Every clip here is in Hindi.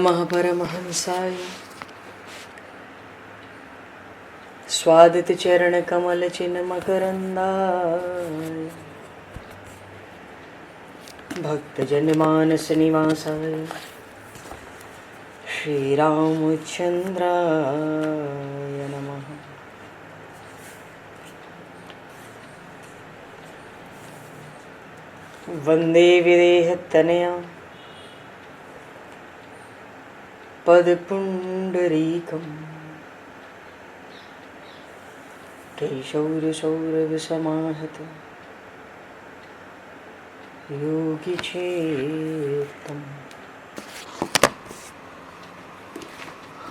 महापरमहंसाय स्वादित चरण कमल चिन्ह मकरंदाय भक्तजन मानस निवासाय श्री रामचंद्राय नमः। वंदे विदेहतनया पदपुंडरीकं केशौरसौरभसमाहत योगिचेतं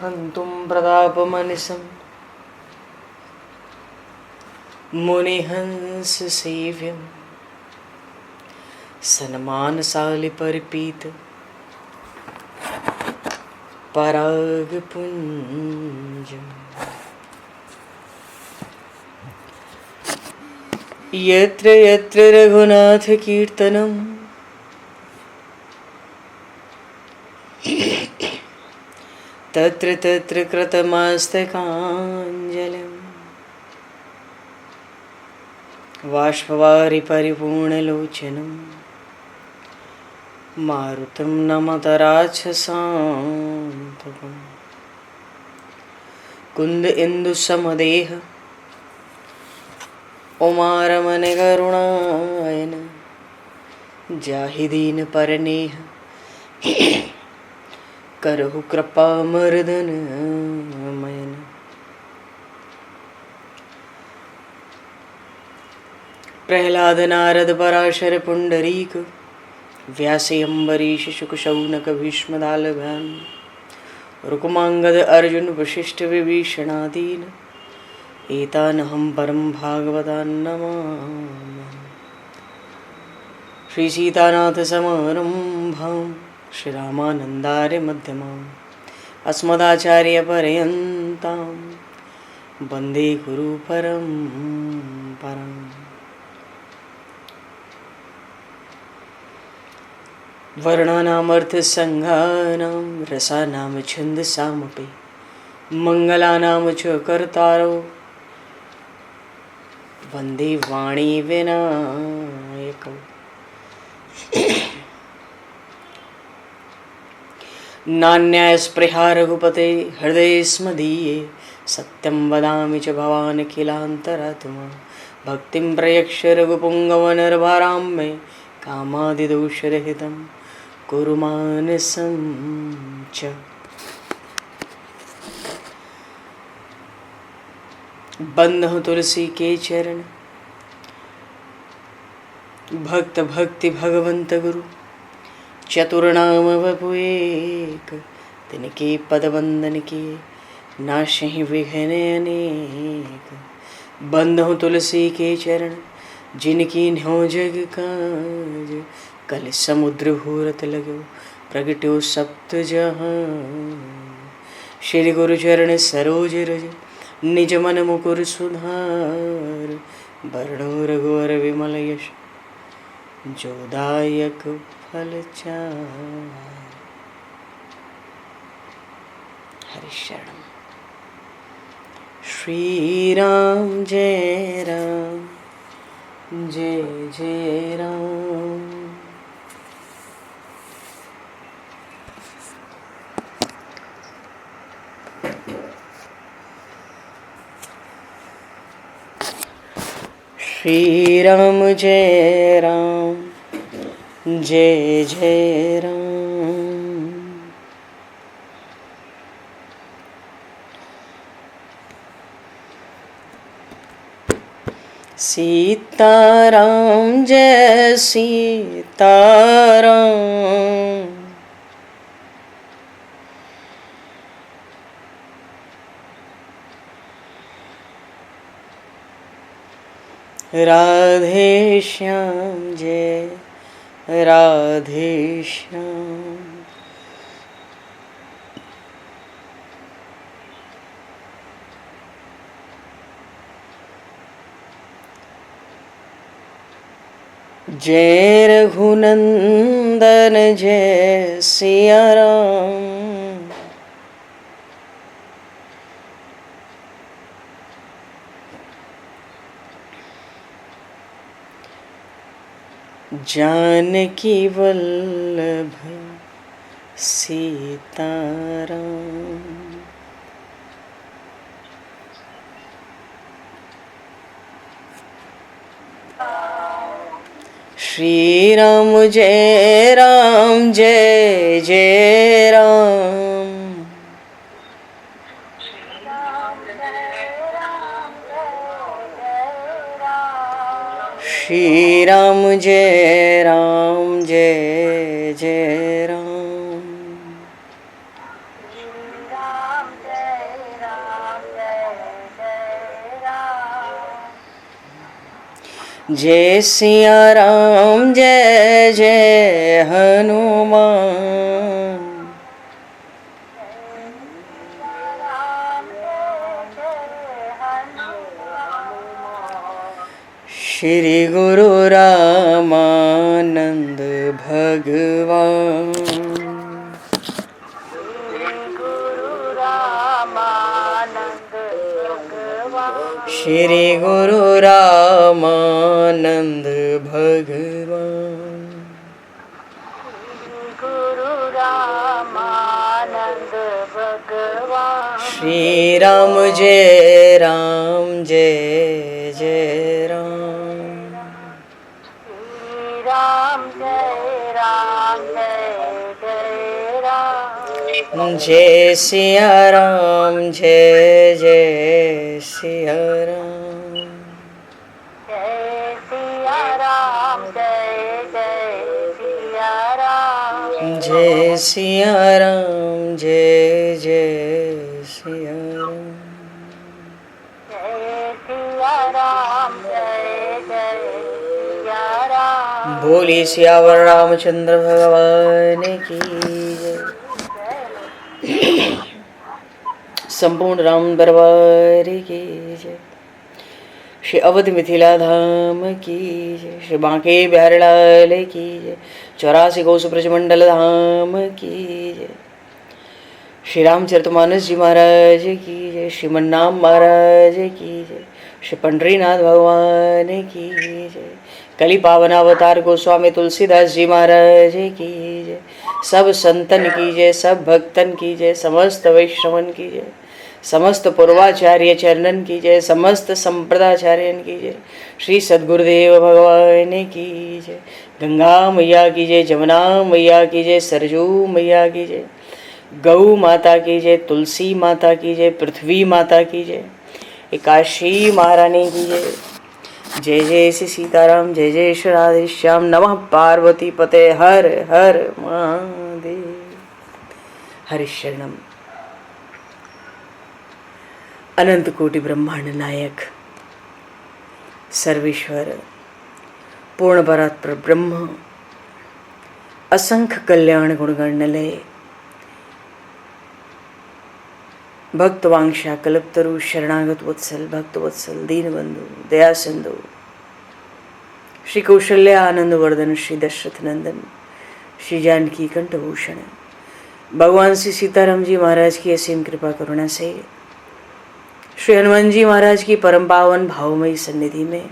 हन्तुं प्रतापमनिशं मुनिहंससेव्यं सन्मानशालिपरिपीत परागपुञ्जम् यत्र यत्र रघुनाथकीर्तनं तत्र तत्र कृतमस्तकाञ्जलिं बाष्पवारि परिपूर्णलोचनं मारुतं नमत राक्षसान्तकं कुन्द इंदुसमदेह उमारमण करुणायन जाहि दीन परनेह करहु कृपा मर्दन मयन। प्रहलाद नारद पराशर पुंडरीक व्यासे अम्बरीश शुक शौनक भीष्म दालभान रुक्मांगद अर्जुन वशिष्ठ विभीषणादीन एतानहं परम भागवतान् नमामि। श्री सीतानाथ समारंभां श्री रामानन्दार्य मध्यमाम् अस्मदाचार्य पर्यन्तां वन्दे गुरु परम्पराम्। वर्णानामर्थ संज्ञानां रसानां छन्दसामपि मंगलानां च कर्तारो वन्दे वाणी विनायकौ। नान्यास्पृहा रघुपते हृदये स्मदीये सत्यं वदामि च भवान् किलान्तरात्मा भक्तिं प्रयक्ष रघुपुङ्गवनर्वरां मे कामादिदोषरहितं कुरु मानसं च। बंधु तुलसी के चरण भक्त भक्ति भगवंत गुरु चतुर्नाम वपु एक तिनके पद वंदन के नाशहि विघ्न अनेक। बंधु तुलसी के चरण जिनकी न्यो जग काज कल समुद्र घोरत लगो प्रगट्यो सप्त जहां। श्री गुरु चरण सरोज रज निज मन मुकुर सुधार वर्णो रघुवर विमल यश जोदायक फल चार। हरि शरण। श्री राम जय राम जय जय राम। श्री राम जय राम जय जय राम। सीताराम जय सीताराम राधे श्याम जय राधे श्याम। जय रघुनंदन जय सिया राम। जानकी वल्लभ सीताराम। श्री राम जय राम जय जय राम। श्री राम जय राम जय जय राम। जय सिया राम जय जय हनुमान। श्री गुरु रामानंद भगवान। श्री गुरु रामानंद भगवान। श्री राम जय राम जय जय राम। जय सिया राम जय जय सिया राम। जय सिया राम जय जय सिया राम। बोली सियावर रामचंद्र भगवान की जय। संपूर्ण राम दरबार की जय। श्री अवध मिथिला धाम की जय। श्री बांके बिहारी लाल की जय। 84 कोस ब्रजमंडल धाम की जय। श्री रामचरितमानस जी महाराज की जय। श्रीमन्नाम महाराज की जय। श्री पंडरीनाथ भगवान की जय। कली पावन अवतार गोस्वामी तुलसीदास जी महाराज की जय। सब संतन की जय, सब भक्तन की जय, समस्त वैष्णवन की जय, समस्त पूर्वाचार्य चरणन की जय, समस्त संप्रदाचार्यन की जय। श्री सद्गुरुदेव भगवान की जय। गंगा मैया की जय, जमुना मैया की जय, सरजू मैया की जय, गौ माता की जय, तुलसी माता की जय, पृथ्वी माता की जय, एकाशी महारानी की जय। जय जय श्री सीताराम, जय जय श्री राधेश्याम। नमः पार्वती पते हर हर महादेव। हरिशरणम। अनंत कोटि ब्रह्मांड नायक सर्वेश्वर पूर्ण परात्पर ब्रह्म असंख्य कल्याण गुणगणलय भक्तवांशा कल्पतरु शरणागत वत्सल भक्तवत्सल दीनबंधु दया सिंधु श्री कौशल्य आनंद वर्धन श्री दशरथ नंदन श्री जानकी कंठभूषण भगवान श्री सीताराम जी महाराज की असीम कृपा करुणा से श्री हनुमान जी महाराज की परम पावन भावमयी सन्निधि में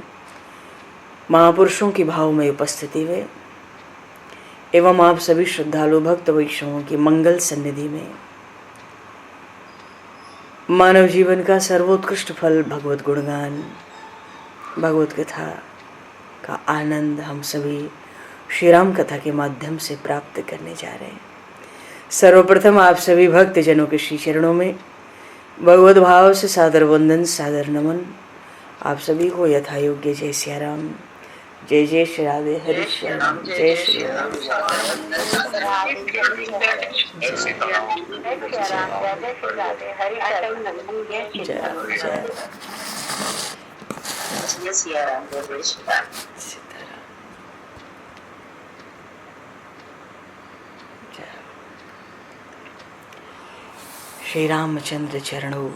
महापुरुषों की भावमयी उपस्थिति में एवं आप सभी श्रद्धालु भक्त वैष्णवों की मंगल सन्निधि में मानव जीवन का सर्वोत्कृष्ट फल भगवत गुणगान भगवत कथा का आनंद हम सभी श्री राम कथा के माध्यम से प्राप्त करने जा रहे हैं। सर्वप्रथम आप सभी भक्त जनों के श्री चरणों में भगवत भाव से सादर वंदन सादर नमन। आप सभी को यथा योग्य जय सिया राम, जय जय श्री राधे हरि श्याम, जय श्री राम। श्री रामचंद्र चरणों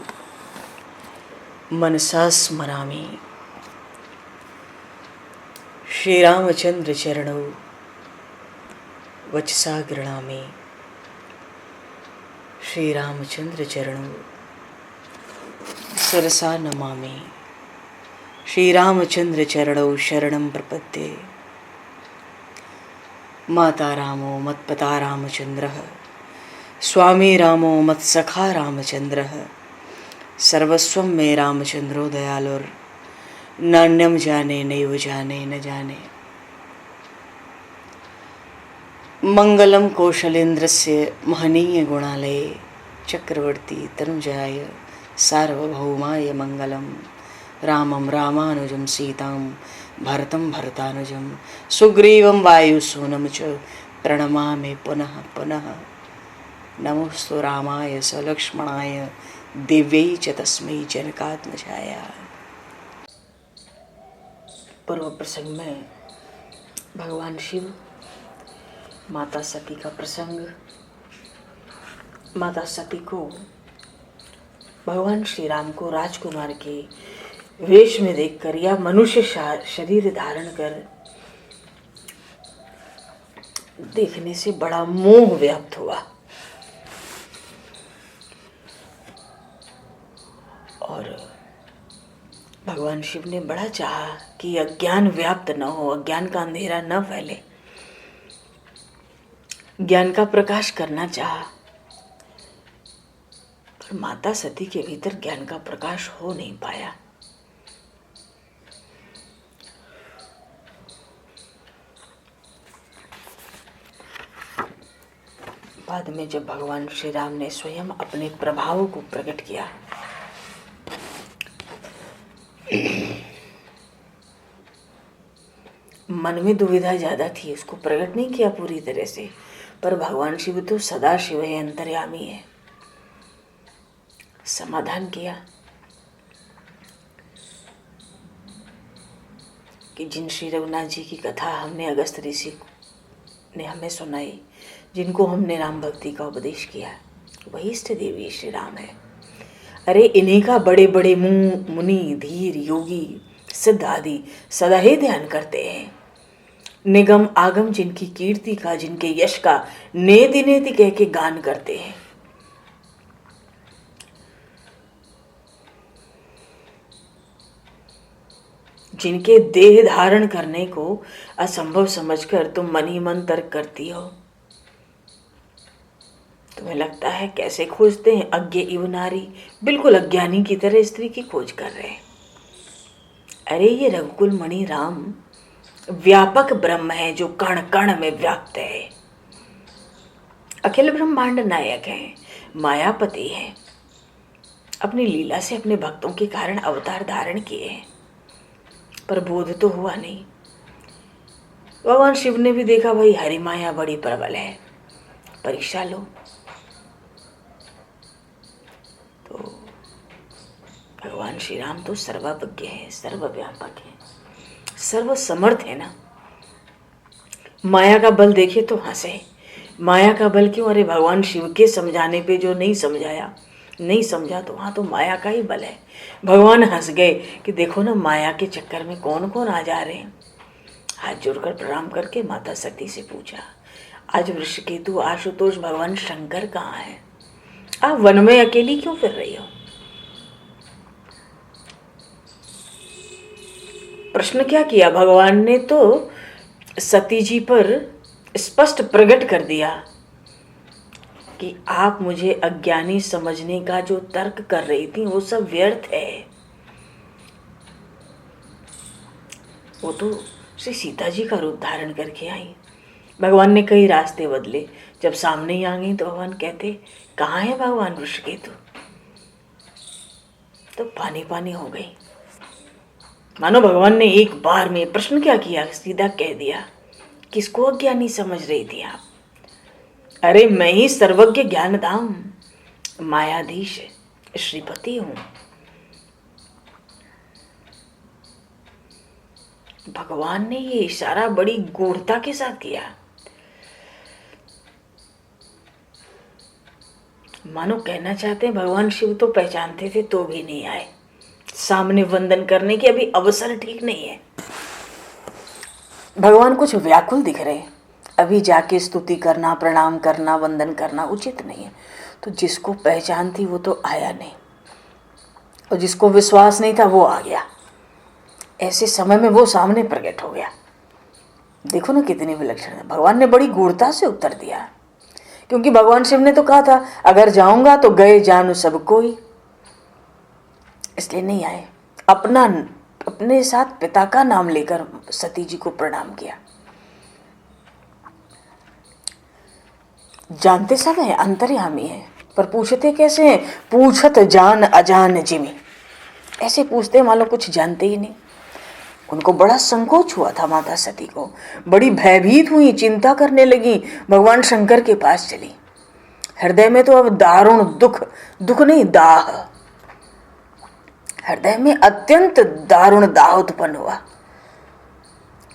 मनसा स्मरामि। श्री रामचंद्र चरणों वचसा गृणामि। श्री रामचंद्र चरणों सरसा नमामि। श्री रामचंद्र चरणों शरणं प्रपद्ये। माता रामो मत्पता रामचंद्रः स्वामी रामो मत्सखा रामचंद्रः सर्वस्वं मे रामचंद्रो दयालुर नान्यम जाने नैव जाने न जाने। मंगलम कौशलेन्द्रस्य महनीय गुणालये चक्रवर्ती तनुजाय सार्वभौमाय मंगलम रामं रामानुजं सीतां भरतं भरतानुजं सुग्रीवं वायुसूनं च प्रणमामि पुनः पुनः। नमोस्तु रामाय सलक्ष्मणाय दिव्यै च तस्मै जनकात्मजाय। पूर्व प्रसंग में भगवान शिव, माता सती का प्रसंग। माता सती को भगवान श्री राम को राजकुमार के वेश में देखकर या मनुष्य शरीर धारण कर देखने से बड़ा मोह व्याप्त हुआ और भगवान शिव ने बड़ा चाहा कि अज्ञान व्याप्त न हो, अज्ञान का अंधेरा न फैले, ज्ञान का प्रकाश करना चाहा। पर माता सती के भीतर ज्ञान का प्रकाश हो नहीं पाया। बाद में जब भगवान श्री राम ने स्वयं अपने प्रभाव को प्रकट किया, मन में दुविधा ज्यादा थी, उसको प्रकट नहीं किया पूरी तरह से, पर भगवान शिव तो सदा शिव है, अंतर्यामी है। समाधान किया कि जिन श्री रघुनाथ जी की कथा हमने अगस्त ऋषि ने हमें सुनाई, जिनको हमने राम भक्ति का उपदेश किया, वही इष्ट देवी श्री राम है। अरे इन्हीं का बड़े बड़े मुनि, धीर, योगी, सिद्ध आदि सदा ही ध्यान करते हैं। निगम आगम जिनकी कीर्ति का, जिनके यश का नेति नेति कह के गान करते हैं। जिनके देह धारण करने को असंभव समझकर तुम मन ही मन तर्क करती हो। तुम्हें लगता है कैसे खोजते हैं, अज्ञ इव नारी, बिल्कुल अज्ञानी की तरह स्त्री की खोज कर रहे हैं। अरे ये रघुकुल मणि राम व्यापक ब्रह्म है, जो कण कण में व्याप्त है। अखिल ब्रह्मांड नायक है, मायापति है, अपनी लीला से अपने भक्तों के कारण अवतार धारण किए हैं, पर बोध तो हुआ नहीं। भगवान शिव ने भी देखा भाई हरि माया बड़ी प्रबल है, परीक्षा लो। तो भगवान श्री राम तो सर्वज्ञ है, सर्वव्यापक है, सर्वसमर्थ है ना। माया का बल देखे तो हंसे, माया का बल क्यों? अरे भगवान शिव के समझाने पे जो नहीं समझाया, नहीं समझा तो वहाँ तो माया का ही बल है। भगवान हंस गए कि देखो ना माया के चक्कर में कौन कौन आ जा रहे हैं। हाथ जोड़कर प्रणाम करके माता सती से पूछा, आज वृषकेतु, आशुतोष, भगवान शंकर कहाँ है? आप वन में अकेली क्यों फिर रही हो? प्रश्न क्या किया भगवान ने? तो सती जी पर स्पष्ट प्रकट कर दिया कि आप मुझे अज्ञानी समझने का जो तर्क कर रही थी वो सब व्यर्थ है। वो तो श्री सीता जी का रूप धारण करके आई। भगवान ने कई रास्ते बदले, जब सामने ही आ गई तो भगवान कहते, कहाँ है भगवान वृषकेतु? तो पानी पानी हो गई। मानो भगवान ने एक बार में प्रश्न क्या किया, सीधा कह दिया, किसको अज्ञानी समझ रही थी आप? अरे मैं ही सर्वज्ञ ज्ञानधाम मायाधीश श्रीपति हूं। भगवान ने ये इशारा बड़ी गूढ़ता के साथ किया, मानो कहना चाहते हैं भगवान शिव तो पहचानते थे तो भी नहीं आए, सामने वंदन करने की अभी अवसर ठीक नहीं है। भगवान कुछ व्याकुल दिख रहे, अभी जाके स्तुति करना, प्रणाम करना, वंदन करना उचित नहीं है। तो जिसको पहचान थी वो तो आया नहीं, और जिसको विश्वास नहीं था वो आ गया। ऐसे समय में वो सामने प्रकट हो गया। देखो ना कितनी विलक्षण है। भगवान ने बड़ी गूढ़ता से उत्तर दिया, क्योंकि भगवान शिव ने तो कहा था अगर जाऊंगा तो गए जानू सब कोई, इसलिए नहीं आए। अपने साथ पिता का नाम लेकर सती जी को प्रणाम किया। जानते सब है, अंतर्यामी है, पर पूछते कैसे हैं? पूछत जान अजान जिमी, ऐसे पूछते मानो कुछ जानते ही नहीं। उनको बड़ा संकोच हुआ था माता सती को, बड़ी भयभीत हुई, चिंता करने लगी, भगवान शंकर के पास चली। हृदय में तो अब दारुण दुख नहीं, दाह, हृदय में अत्यंत दारुण दाह उत्पन्न हुआ।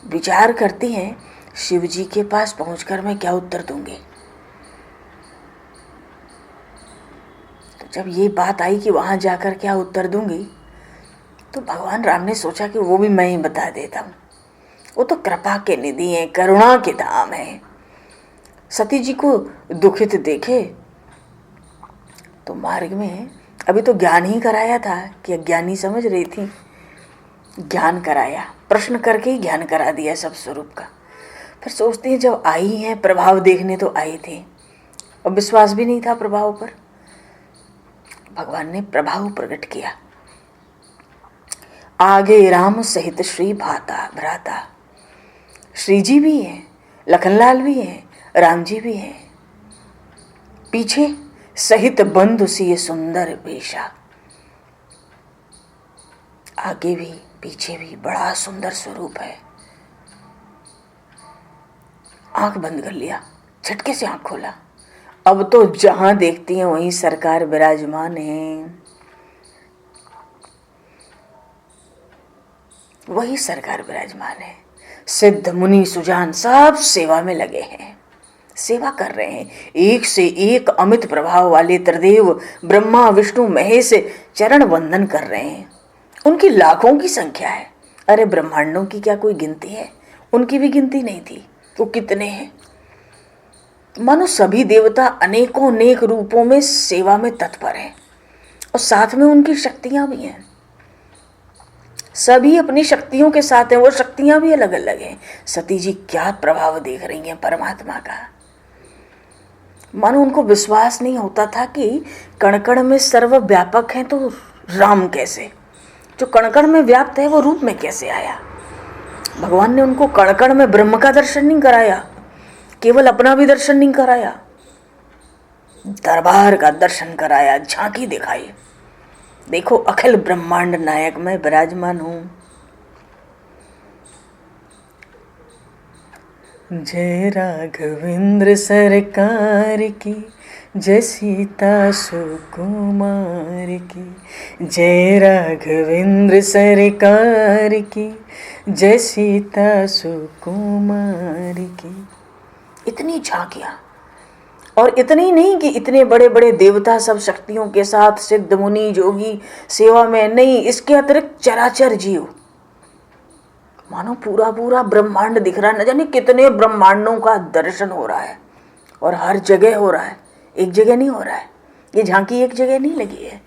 विचार करती हैं शिव जी के पास पहुंचकर मैं क्या उत्तर दूंगी। तो जब ये बात आई कि वहां जाकर क्या उत्तर दूंगी, तो भगवान राम ने सोचा कि वो भी मैं ही बता देता हूं। वो तो कृपा के निधि हैं, करुणा के धाम है। सती जी को दुखित देखे तो मार्ग में अभी तो ज्ञान ही कराया था कि अज्ञानी समझ रही थी, ज्ञान कराया, प्रश्न करके ही ज्ञान करा दिया सब स्वरूप का। फिर सोचती है जब आई हैं प्रभाव देखने तो आई थी, और विश्वास भी नहीं था प्रभाव पर। भगवान ने प्रभाव प्रकट किया। आगे राम सहित श्री भ्राता, श्री जी भी हैं, लखनलाल भी हैं, राम जी भी हैं, पीछे सहित बंधु सी सुंदर वेशा, आगे भी पीछे भी बड़ा सुंदर स्वरूप है। आंख बंद कर लिया, झटके से आंख खोला, अब तो जहां देखती हैं वहीं सरकार विराजमान है, वही सरकार विराजमान है। सिद्ध मुनि सुजान सब सेवा में लगे हैं, सेवा कर रहे हैं। एक से एक अमित प्रभाव वाले त्रिदेव ब्रह्मा विष्णु महेश चरण वंदन कर रहे हैं। उनकी लाखों की संख्या है। अरे ब्रह्मांडों की क्या कोई गिनती है? उनकी भी गिनती नहीं थी। तो कितने हैं? मानो सभी देवता अनेकों अनेक रूपों में सेवा में तत्पर हैं, और साथ में उनकी शक्तियां भी हैं। सभी अपनी शक्तियों के साथ हैं, वो शक्तियां भी अलग अलग हैं। सती जी क्या प्रभाव देख रही हैं परमात्मा का। मानो उनको विश्वास नहीं होता था कि कण कण में सर्वव्यापक है तो राम कैसे, जो कण कण में व्याप्त है वो रूप में कैसे आया। भगवान ने उनको कण कण में ब्रह्म का दर्शन नहीं कराया, केवल अपना भी दर्शन नहीं कराया, दरबार का दर्शन कराया, झांकी दिखाई। देखो अखिल ब्रह्मांड नायक मैं विराजमान हूं। जय राघवेंद्र सरकार की, जय सीता सुकुमार की, जय राघवेंद्र सरकार की, जय सीता सुकुमार की। इतनी झांकियां, और इतनी नहीं कि इतने बड़े बड़े देवता सब शक्तियों के साथ, सिद्ध मुनि जोगी सेवा में नहीं, इसके अतिरिक्त चराचर जीव, मानो पूरा पूरा ब्रह्मांड दिख रहा है। न जाने कितने ब्रह्मांडों का दर्शन हो रहा है, और हर जगह हो रहा है, एक जगह नहीं हो रहा है। ये झांकी एक जगह नहीं लगी है।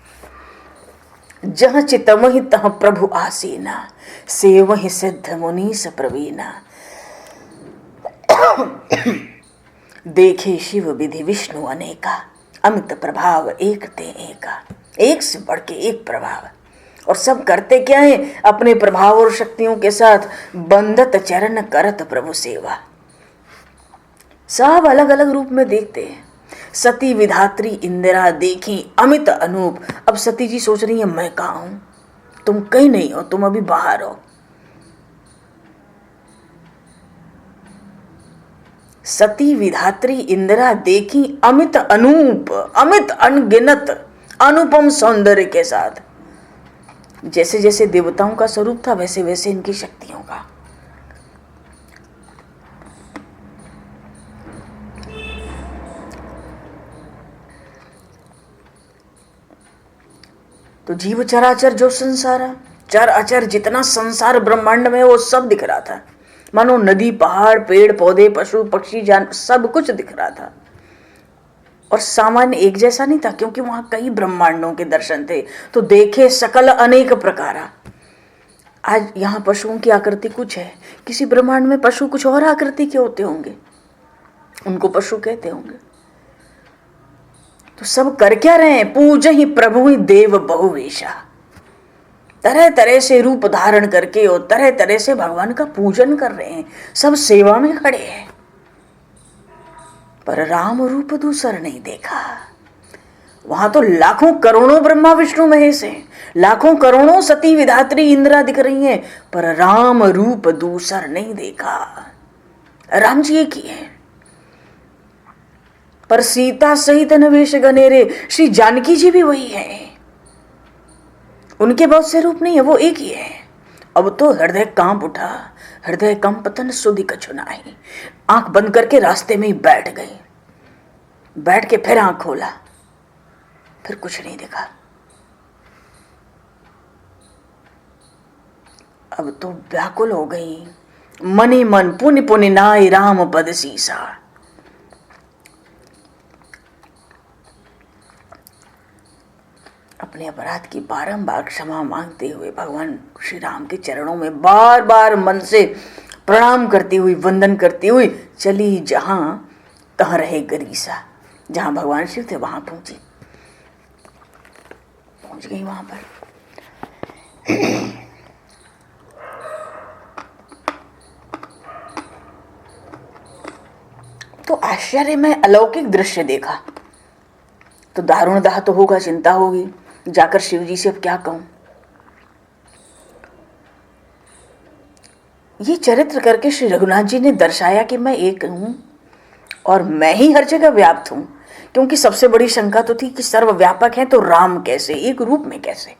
जहाँ चितमहि तह प्रभु आसीना, सेवहि सिद्ध मुनीस प्रवीणा। देखे शिव विधि विष्णु अनेका, अमित प्रभाव एक ते एका। एक से बढ़ के एक प्रभाव, और सब करते क्या है? अपने प्रभाव और शक्तियों के साथ बंदत चरण करत प्रभु सेवा। सब अलग अलग रूप में देखते हैं। सती विधात्री इंदिरा देखी अमित अनूप। अब सती जी सोच रही है मैं कहाँ हूं, तुम कहीं नहीं हो, तुम अभी बाहर हो। सती विधात्री इंदिरा देखी अमित अनूप, अमित अनगिनत अनुपम सौंदर्य के साथ। जैसे जैसे देवताओं का स्वरूप था वैसे वैसे इनकी शक्तियों का। तो जीव चराचर जो संसार, चर अचर जितना संसार ब्रह्मांड में वो सब दिख रहा था। मानो नदी पहाड़ पेड़ पौधे पशु पक्षी जान सब कुछ दिख रहा था। और सामान्य एक जैसा नहीं था, क्योंकि वहां कई ब्रह्मांडों के दर्शन थे। तो देखे सकल अनेक प्रकारा। आज यहाँ पशुओं की आकृति कुछ है, किसी ब्रह्मांड में पशु कुछ और आकृति के होते होंगे, उनको पशु कहते होंगे। तो सब कर क्या रहे हैं? पूज ही प्रभु ही देव बहुवेशा, तरह तरह से रूप धारण करके और तरह तरह से भगवान का पूजन कर रहे हैं, सब सेवा में खड़े हैं, पर राम रूप दूसर नहीं देखा। वहां तो लाखों करोड़ों ब्रह्मा विष्णु महेश हैं, लाखों करोड़ों सती विधात्री इंद्रा दिख रही हैं, पर राम रूप दूसर नहीं देखा। राम जी एक ही है, पर सीता सहित नवेश गनेरे, श्री जानकी जी भी वही है, उनके बहुत से रूप नहीं है, वो एक ही है। अब तो हृदय कांप उठा, हृदय कंपतन सुधि कछु नाहि, आंख बंद करके रास्ते में ही बैठ गई, बैठ के फिर आंख खोला, फिर कुछ नहीं दिखा। अब तो व्याकुल हो गई, मनि मन पुनि पुनि नाय राम पद सीसा। अपने अपराध की बारंबार क्षमा मांगते हुए भगवान श्री राम के चरणों में बार बार मन से प्रणाम करती हुई, वंदन करती हुई चली, जहां तहां रहे गरीसा, जहां भगवान शिव थे वहां पहुंच गई। वहां पर तो आश्चर्य में अलौकिक दृश्य देखा, तो दारुण दाह तो होगा, चिंता होगी, जाकर शिव जी से अब क्या कहूं। ये चरित्र करके श्री रघुनाथ जी ने दर्शाया कि मैं एक हूं और मैं ही हर जगह व्याप्त हूं, क्योंकि सबसे बड़ी शंका तो थी कि सर्वव्यापक है तो राम कैसे, एक रूप में कैसे।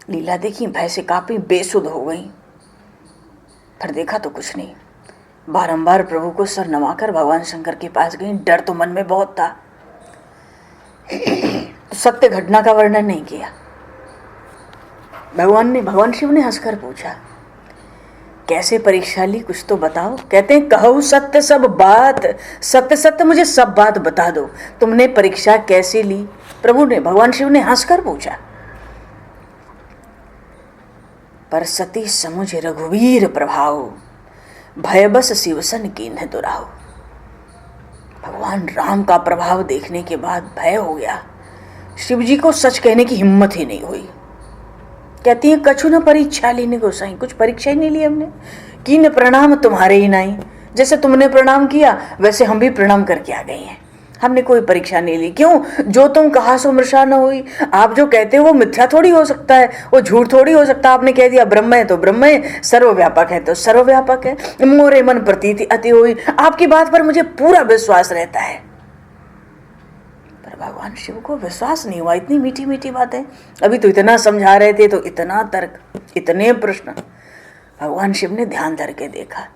लीला देखी, भय से कांपी, बेसुध हो गई, फिर देखा तो कुछ नहीं। बारंबार प्रभु को सर नवाकर भगवान शंकर के पास गई, डर तो मन में बहुत था, तो सत्य घटना का वर्णन नहीं किया। भगवान शिव ने हंसकर पूछा, कैसे परीक्षा ली, कुछ तो बताओ। कहते हैं, कहो सत्य सब बात, सत्य सत्य मुझे सब बात बता दो, तुमने परीक्षा कैसे ली। प्रभु ने, भगवान शिव ने हंसकर पूछा। पर सती समुझ रघुवीर प्रभाव, भय बस शिवसन कीन्ह दुराव। भगवान राम का प्रभाव देखने के बाद भय हो गया, शिव जी को सच कहने की हिम्मत ही नहीं हुई। कहती है, कछु न परीक्षा लेने को सही, कुछ परीक्षा ही नहीं ली हमने, कीन प्रणाम तुम्हारे ही नहीं, जैसे तुमने प्रणाम किया वैसे हम भी प्रणाम करके आ गए हैं, हमने कोई परीक्षा नहीं ली। क्यों? जो तुम कहा सो मृषा न हुई। आप जो कहते हो वो मिथ्या थोड़ी हो सकता है, वो झूठ थोड़ी हो सकता है। आपने कह दिया ब्रह्म है तो ब्रह्म है, सर्वव्यापक है तो सर्वव्यापक है, मोरे मन प्रतीति अति हुई। आपकी बात पर मुझे पूरा विश्वास रहता है। पर भगवान शिव को विश्वास नहीं हुआ, इतनी मीठी मीठी बातें, अभी तो इतना समझा रहे थे, तो इतना तर्क, इतने प्रश्न। भगवान शिव ने ध्यान धर के देखा,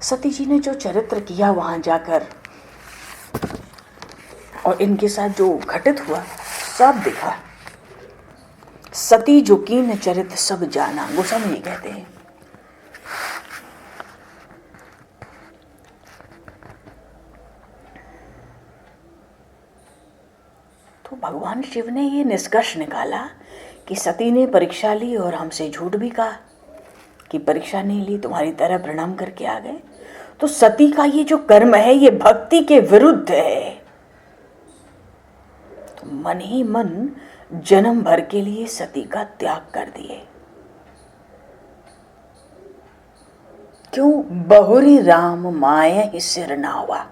सती जी ने जो चरित्र किया वहां जाकर और इनके साथ जो घटित हुआ सब दिखा। सती जो कीन चरित्र सब जाना, गोस्वामी जी कहते हैं। तो भगवान शिव ने ये निष्कर्ष निकाला कि सती ने परीक्षा ली और हमसे झूठ भी कहा कि परीक्षा नहीं ली, तुम्हारी तरह प्रणाम करके आ गए। तो सती का ये जो कर्म है ये भक्ति के विरुद्ध है। तो मन ही मन जन्म भर के लिए सती का त्याग कर दिए। क्यों? बहुरी राम माया ही सिर नावा।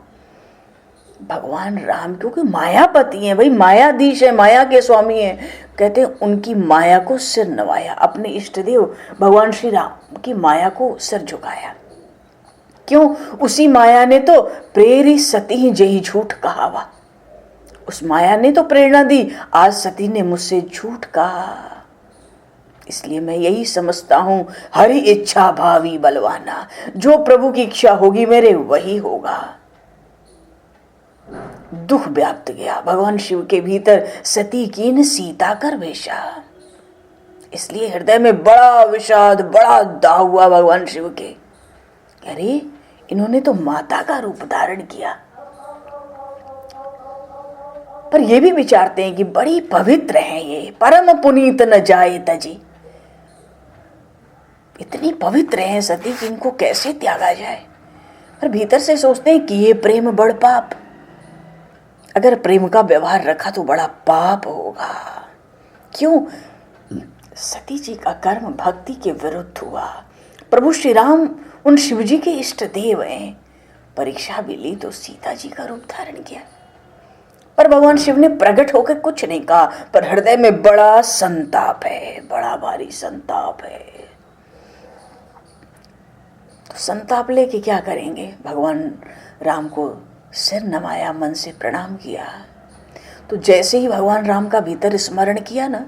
भगवान राम क्योंकि मायापति हैं भाई, मायाधीश है, माया के स्वामी हैं। कहते हैं उनकी माया को सिर नवाया, अपने इष्ट देव भगवान श्री राम की माया को सिर झुकाया। क्यों? उसी माया ने तो प्रेरी सती जही झूठ कहावा। उस माया ने तो प्रेरणा दी, आज सती ने मुझसे झूठ कहा। इसलिए मैं यही समझता हूं, हरि इच्छा भावी बलवाना, जो प्रभु की इच्छा होगी मेरे वही होगा। दुख व्याप्त गया भगवान शिव के भीतर, सती कीन सीता कर भेषा। इसलिए हृदय में बड़ा विषाद, बड़ा दाह हुआ भगवान शिव के। अरे इन्होंने तो माता का रूप धारण किया, पर ये भी विचारते हैं कि बड़ी पवित्र है ये, परम पुनीत न जाए तजी। इतनी पवित्र है सती कि इनको कैसे त्यागा जाए। पर भीतर से सोचते हैं कि ये प्रेम बड़ पाप, अगर प्रेम का व्यवहार रखा तो बड़ा पाप होगा। क्यों? सती जी का कर्म भक्ति के विरुद्ध हुआ। प्रभु श्री राम उन शिव जी के इष्ट देव हैं, परीक्षा भी ली तो सीता जी का रूप धारण किया। पर भगवान शिव ने प्रकट होकर कुछ नहीं कहा, पर हृदय में बड़ा संताप है, बड़ा भारी संताप है। तो संताप लेके क्या करेंगे? भगवान राम को सिर नवाया, मन से प्रणाम किया। तो जैसे ही भगवान राम का भीतर स्मरण किया ना,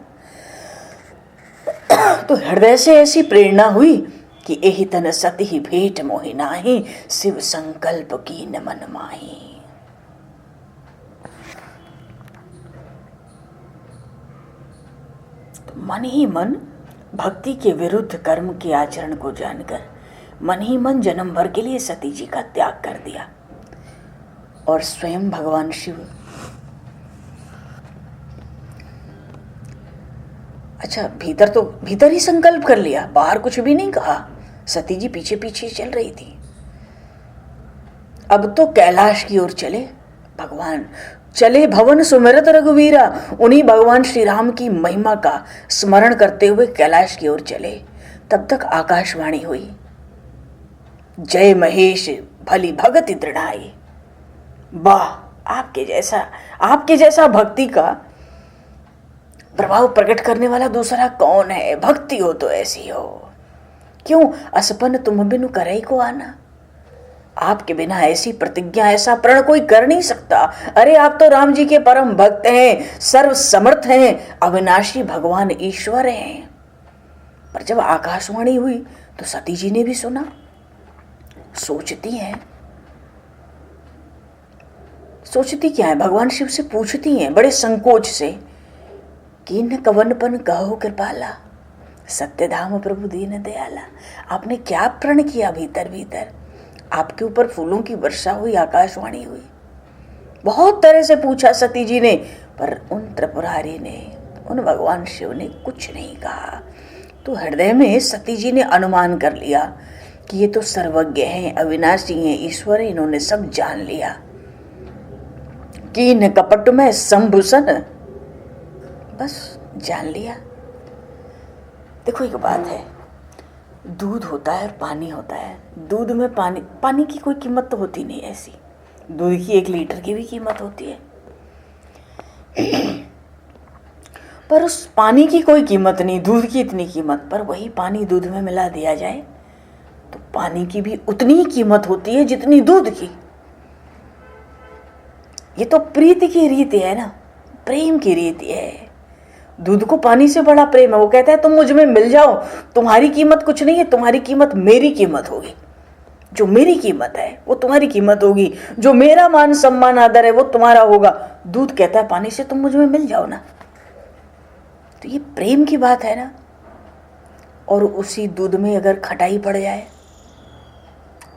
तो हृदय से ऐसी प्रेरणा हुई कि एहि तन सती ही भेंट मोहि नाही, शिव संकल्प की न मन माही। तो मन ही मन भक्ति के विरुद्ध कर्म के आचरण को जानकर मन ही मन जन्म भर के लिए सती जी का त्याग कर दिया। और स्वयं भगवान शिव, अच्छा भीतर ही संकल्प कर लिया, बाहर कुछ भी नहीं कहा। सती जी पीछे पीछे चल रही थी। अब तो कैलाश की ओर चले भगवान, चले भवन सुमिरत रघुवीरा। उन्हीं भगवान श्री राम की महिमा का स्मरण करते हुए कैलाश की ओर चले। तब तक आकाशवाणी हुई, जय महेश भली भगति दृढ़ाई। वाह, आपके जैसा भक्ति का प्रभाव प्रकट करने वाला दूसरा कौन है? भक्ति हो तो ऐसी हो। क्यों? असपन तुम बिनु करई को आना। आपके बिना ऐसी प्रतिज्ञा, ऐसा प्रण कोई कर नहीं सकता। अरे आप तो राम जी के परम भक्त हैं, सर्व समर्थ हैं, अविनाशी भगवान ईश्वर हैं। पर जब आकाशवाणी हुई तो सती जी ने भी सुना। सोचती क्या है? भगवान शिव से पूछती हैं बड़े संकोच से, कीन कवनपन कहो कृपाला, सत्यधाम प्रभु दीन दयाला। आपने क्या प्रण किया? भीतर आपके ऊपर फूलों की वर्षा हुई, आकाशवाणी हुई। बहुत तरह से पूछा सती जी ने, पर उन त्रिपुरारी ने, उन भगवान शिव ने कुछ नहीं कहा। तो हृदय में सती जी ने अनुमान कर लिया कि ये तो सर्वज्ञ हैं, अविनाशी हैं, ईश्वर हैं, इन्होंने सब जान लिया। कीन कपट में संभूषण, बस जान लिया। देखो एक बात है, दूध होता है और पानी होता है। दूध में पानी की कोई कीमत तो होती नहीं ऐसी। दूध की 1 लीटर की भी कीमत होती है, पर उस पानी की कोई कीमत नहीं, दूध की इतनी कीमत। पर वही पानी दूध में मिला दिया जाए तो पानी की भी उतनी ही कीमत होती है जितनी दूध की। ये तो प्रीति की रीति है ना, प्रेम की रीति है। दूध को पानी से बड़ा प्रेम है। वो कहता है तुम मुझ में मिल जाओ, तुम्हारी कीमत कुछ नहीं है, तुम्हारी कीमत मेरी कीमत होगी। जो मेरी कीमत है वो तुम्हारी कीमत होगी, जो मेरा मान सम्मान आदर है वो तुम्हारा होगा। दूध कहता है पानी से तुम मुझ में मिल जाओ ना। तो ये प्रेम की बात है ना। और उसी दूध में अगर खटाई पड़ जाए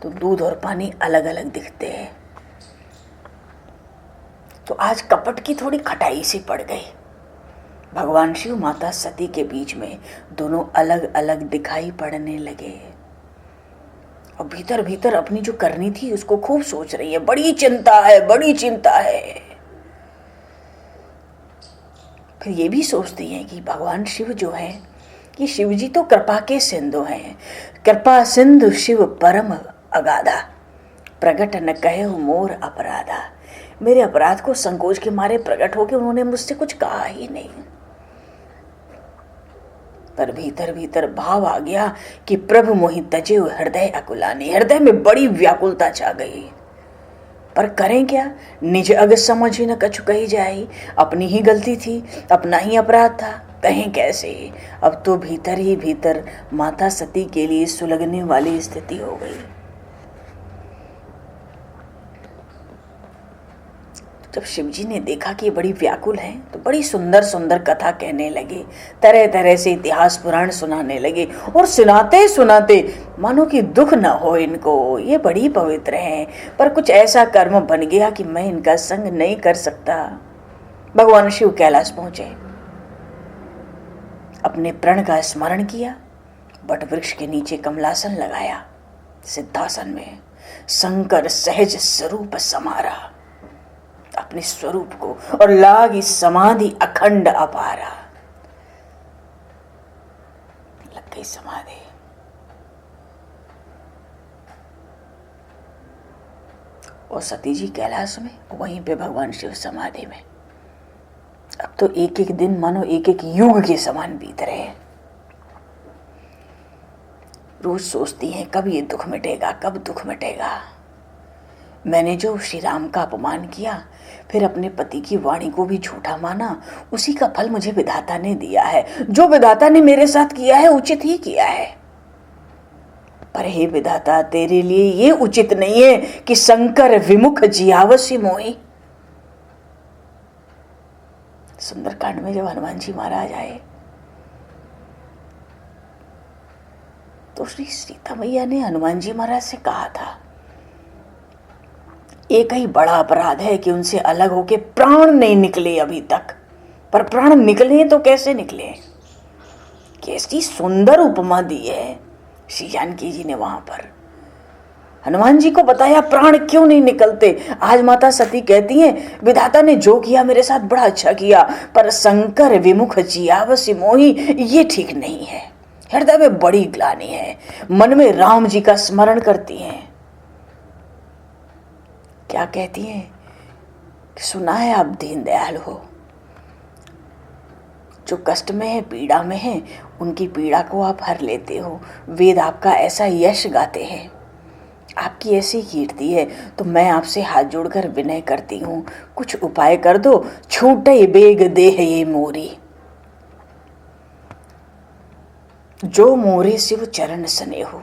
तो दूध और पानी अलग अलग दिखते हैं। तो आज कपट की थोड़ी खटाई सी पड़ गई। भगवान शिव माता सती के बीच में दोनों अलग अलग दिखाई पड़ने लगे। और भीतर भीतर अपनी जो करनी थी उसको खूब सोच रही है। बड़ी चिंता है, बड़ी चिंता है। फिर ये भी सोचती है कि भगवान शिव जो है, कि शिव जी तो कृपा के सिंधु हैं। कृपा सिंधु शिव परम अगाधा, प्रगट न कहे मोर अपराधा। मेरे अपराध को संकोच के मारे प्रकट होके उन्होंने मुझसे कुछ कहा ही नहीं। पर भीतर भीतर भाव आ गया कि प्रभु मोहि तजे हृदय अकुलानी। हृदय में बड़ी व्याकुलता छा गई। पर करें क्या? निज अग समझ न कछु कही जाए। अपनी ही गलती थी, अपना ही अपराध था, कहें कैसे। अब तो भीतर ही भीतर माता सती के लिए सुलगने वाली स्थिति हो गई। जब शिवजी ने देखा कि ये बड़ी व्याकुल है तो बड़ी सुंदर सुंदर कथा कहने लगे, तरह तरह से इतिहास पुराण सुनाने लगे। और सुनाते सुनाते मानो कि दुख न हो इनको, ये बड़ी पवित्र हैं, पर कुछ ऐसा कर्म बन गया कि मैं इनका संग नहीं कर सकता। भगवान शिव कैलाश पहुंचे, अपने प्रण का स्मरण किया, बट वृक्ष के नीचे कमलासन लगाया, सिद्धासन में शंकर सहज स्वरूप समारा, अपने स्वरूप को, और लागी समाधि अखंड अपारा। लग गई समाधि। और सती जी कैलाश में, वहीं पे भगवान शिव समाधि में। अब तो एक एक दिन मानो एक एक युग के समान बीत रहे हैं। रोज सोचती हैं कब ये दुख मिटेगा, कब दुख मिटेगा। मैंने जो श्री राम का अपमान किया, फिर अपने पति की वाणी को भी झूठा माना, उसी का फल मुझे विधाता ने दिया है। जो विधाता ने मेरे साथ किया है उचित ही किया है, पर हे विधाता तेरे लिए ये उचित नहीं है कि शंकर विमुख जियावसी मोहि। सुंदरकांड में जब हनुमान जी महाराज आए तो श्री सीता मैया ने हनुमान जी महाराज से कहा था, एक ही बड़ा अपराध है कि उनसे अलग होके प्राण नहीं निकले अभी तक, पर प्राण निकले तो कैसे निकले। कैसी सुंदर उपमा दी है श्री जानकी जी ने वहां पर। हनुमान जी को बताया प्राण क्यों नहीं निकलते। आज माता सती कहती हैं विधाता ने जो किया मेरे साथ बड़ा अच्छा किया, पर शंकर विमुख जियावसी मोहि, ये ठीक नहीं है। हृदय में बड़ी ग्लानि है, मन में राम जी का स्मरण करती हैं। क्या कहती हैं, सुना है आप दीन दयाल हो, जो कष्ट में है, पीड़ा में है, उनकी पीड़ा को आप हर लेते हो। वेद आपका ऐसा यश गाते हैं, आपकी ऐसी कीर्ति है, तो मैं आपसे हाथ जोड़कर विनय करती हूँ, कुछ उपाय कर दो, छूटे बेग देह ये मोरी। जो मोरे शिव चरण स्नेहु,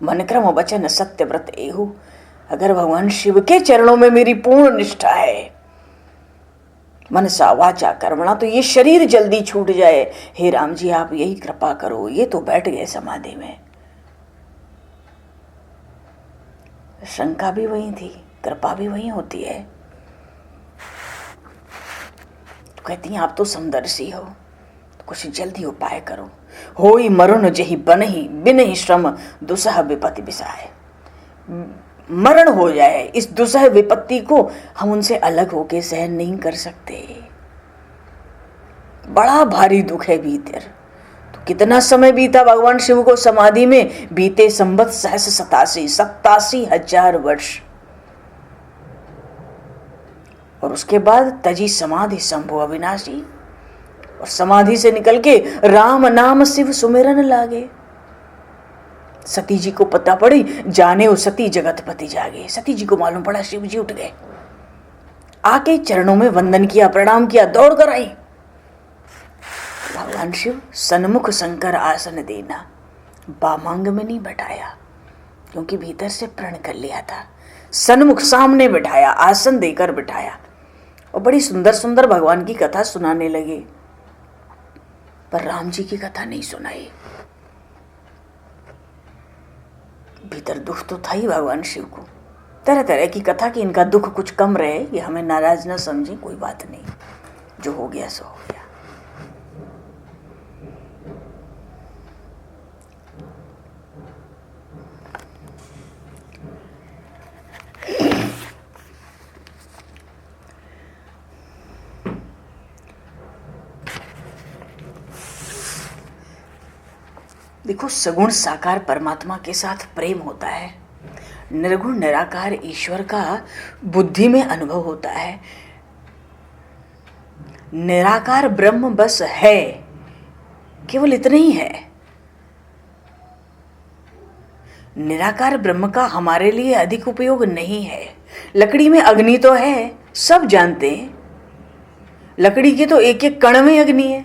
मन क्रम वचन सत्य व्रत एहु। अगर भगवान शिव के चरणों में मेरी पूर्ण निष्ठा है, मनसा वाचा कर्मणा, तो ये शरीर जल्दी छूट जाए। हे राम जी आप यही कृपा करो। ये तो बैठ गए समाधि में। शंका भी वही थी, कृपा भी वही होती है। तो कहती हैं आप तो समदर्शी हो, तो कुछ जल्दी उपाय करो। होई मरण जही बनही बिनहि श्रम दुसह विपत्ति बिसाए। मरण हो जाए, इस दुसह विपत्ति को हम उनसे अलग होके सहन नहीं कर सकते। बड़ा भारी दुख है भीतर। तो कितना समय बीता भगवान शिव को समाधि में? बीते संवत सहस 87,000 वर्ष। और उसके बाद तजी समाधि शंभु अविनाशी, और समाधि से निकल के राम नाम शिव सुमिरन लागे। सती जी को पता पड़ी, जाने ओ सती जगतपति जागे। सती जी को मालूम पड़ा शिव जी उठ गए, आके चरणों में वंदन किया, प्रणाम किया, दौड़ कर आई। भगवान शिव सन्मुख शंकर आसन देना, बामांग में नहीं बैठाया, क्योंकि भीतर से प्रण कर लिया था। सन्मुख सामने बैठाया, आसन देकर बैठाया, और बड़ी सुंदर सुंदर भगवान की कथा सुनाने लगे, पर राम जी की कथा नहीं सुनाई। भीतर दुख तो था ही भगवान शिव को, तरह तरह की कथा कि इनका दुख कुछ कम रहे, ये हमें नाराज न समझे, कोई बात नहीं, जो हो गया सो हो गया। देखो, सगुण साकार परमात्मा के साथ प्रेम होता है, निर्गुण निराकार ईश्वर का बुद्धि में अनुभव होता है। निराकार ब्रह्म बस है, केवल इतना ही है। निराकार ब्रह्म का हमारे लिए अधिक उपयोग नहीं है। लकड़ी में अग्नि तो है, सब जानते हैं, लकड़ी के तो एक एक कण में अग्नि है।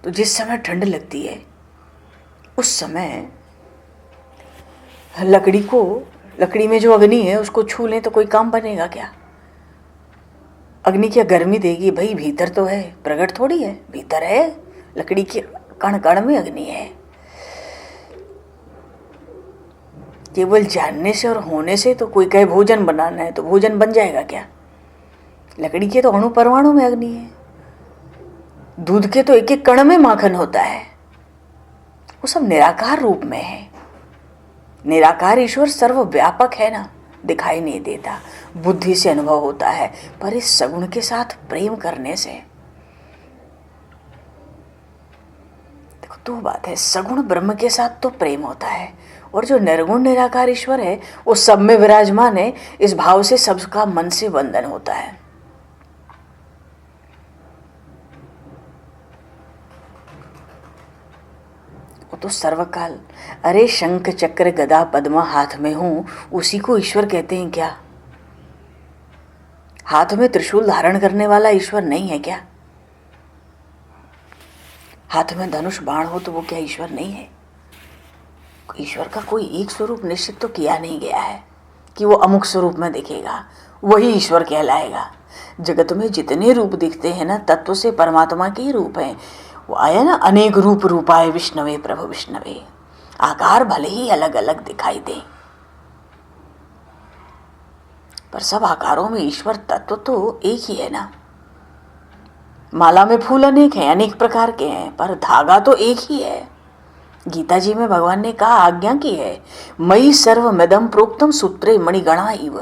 तो जिस समय ठंड लगती है उस समय लकड़ी में जो अग्नि है उसको छू लें तो कोई काम बनेगा क्या? अग्नि क्या गर्मी देगी? भाई भीतर तो है, प्रकट थोड़ी है, भीतर है, लकड़ी के कण कण में अग्नि है। केवल जानने से और होने से तो कोई कहे भोजन बनाना है तो भोजन बन जाएगा क्या? लकड़ी के तो अणु परमाणु में अग्नि है, दूध के तो एक एक कण में माखन होता है। वो सब निराकार रूप में है। निराकार ईश्वर सर्वव्यापक है ना, दिखाई नहीं देता, बुद्धि से अनुभव होता है, पर इस सगुण के साथ प्रेम करने से, देखो दो बात है, सगुण ब्रह्म के साथ तो प्रेम होता है, और जो निर्गुण निराकार ईश्वर है वो सब में विराजमान है, इस भाव से सबका मन से बंधन होता है। वो तो सर्वकाल, अरे शंख चक्र गदा पद्मा हाथ में हूं, उसी को ईश्वर कहते हैं क्या? हाथ में त्रिशूल धारण करने वाला ईश्वर नहीं है क्या? हाथ में धनुष बाण हो तो वो क्या ईश्वर नहीं है? ईश्वर का कोई एक स्वरूप निश्चित तो किया नहीं गया है कि वो अमुक स्वरूप में दिखेगा वही ईश्वर कहलाएगा। जगत में जितने रूप दिखते हैं ना, तत्व से परमात्मा के ही रूप हैं। वो आया ना, अनेक रूप रूपाय विष्णवे प्रभु विष्णवे। आकार भले ही अलग अलग दिखाई दे, पर सब आकारों में ईश्वर तत्व तो एक ही है ना। माला में फूल अनेक हैं, अनेक प्रकार के हैं, पर धागा तो एक ही है। गीता जी में भगवान ने कहा, आज्ञा की है, मयि सर्वमिदं प्रोक्तम सूत्रे मणिगणा इव।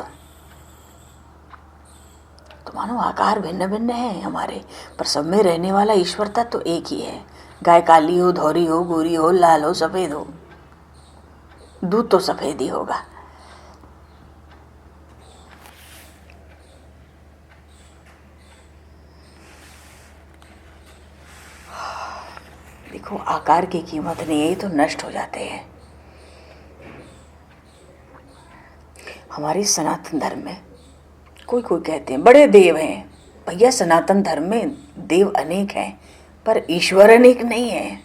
तो मानो आकार भिन्न भिन्न है हमारे, पर सब में रहने वाला ईश्वर तत्व तो एक ही है। गाय काली हो, धौरी हो, गोरी हो, लाल हो, सफेद हो, दूध तो सफेद ही होगा। देखो आकार की कीमत नहीं है, तो नष्ट हो जाते हैं। हमारे सनातन धर्म में कोई कोई कहते हैं बड़े देव हैं। भैया सनातन धर्म में देव अनेक हैं, पर ईश्वर अनेक नहीं है।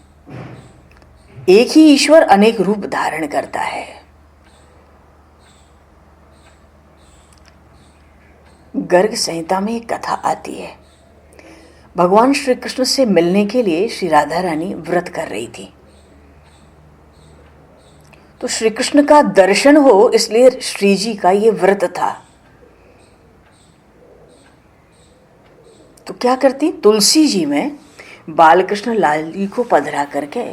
एक ही ईश्वर अनेक रूप धारण करता है। गर्ग संहिता में एक कथा आती है। भगवान श्री कृष्ण से मिलने के लिए श्री राधा रानी व्रत कर रही थी। तो श्री कृष्ण का दर्शन हो इसलिए श्री जी का ये व्रत था। तो क्या करती, तुलसी जी में बालकृष्ण लाल जी को पधरा करके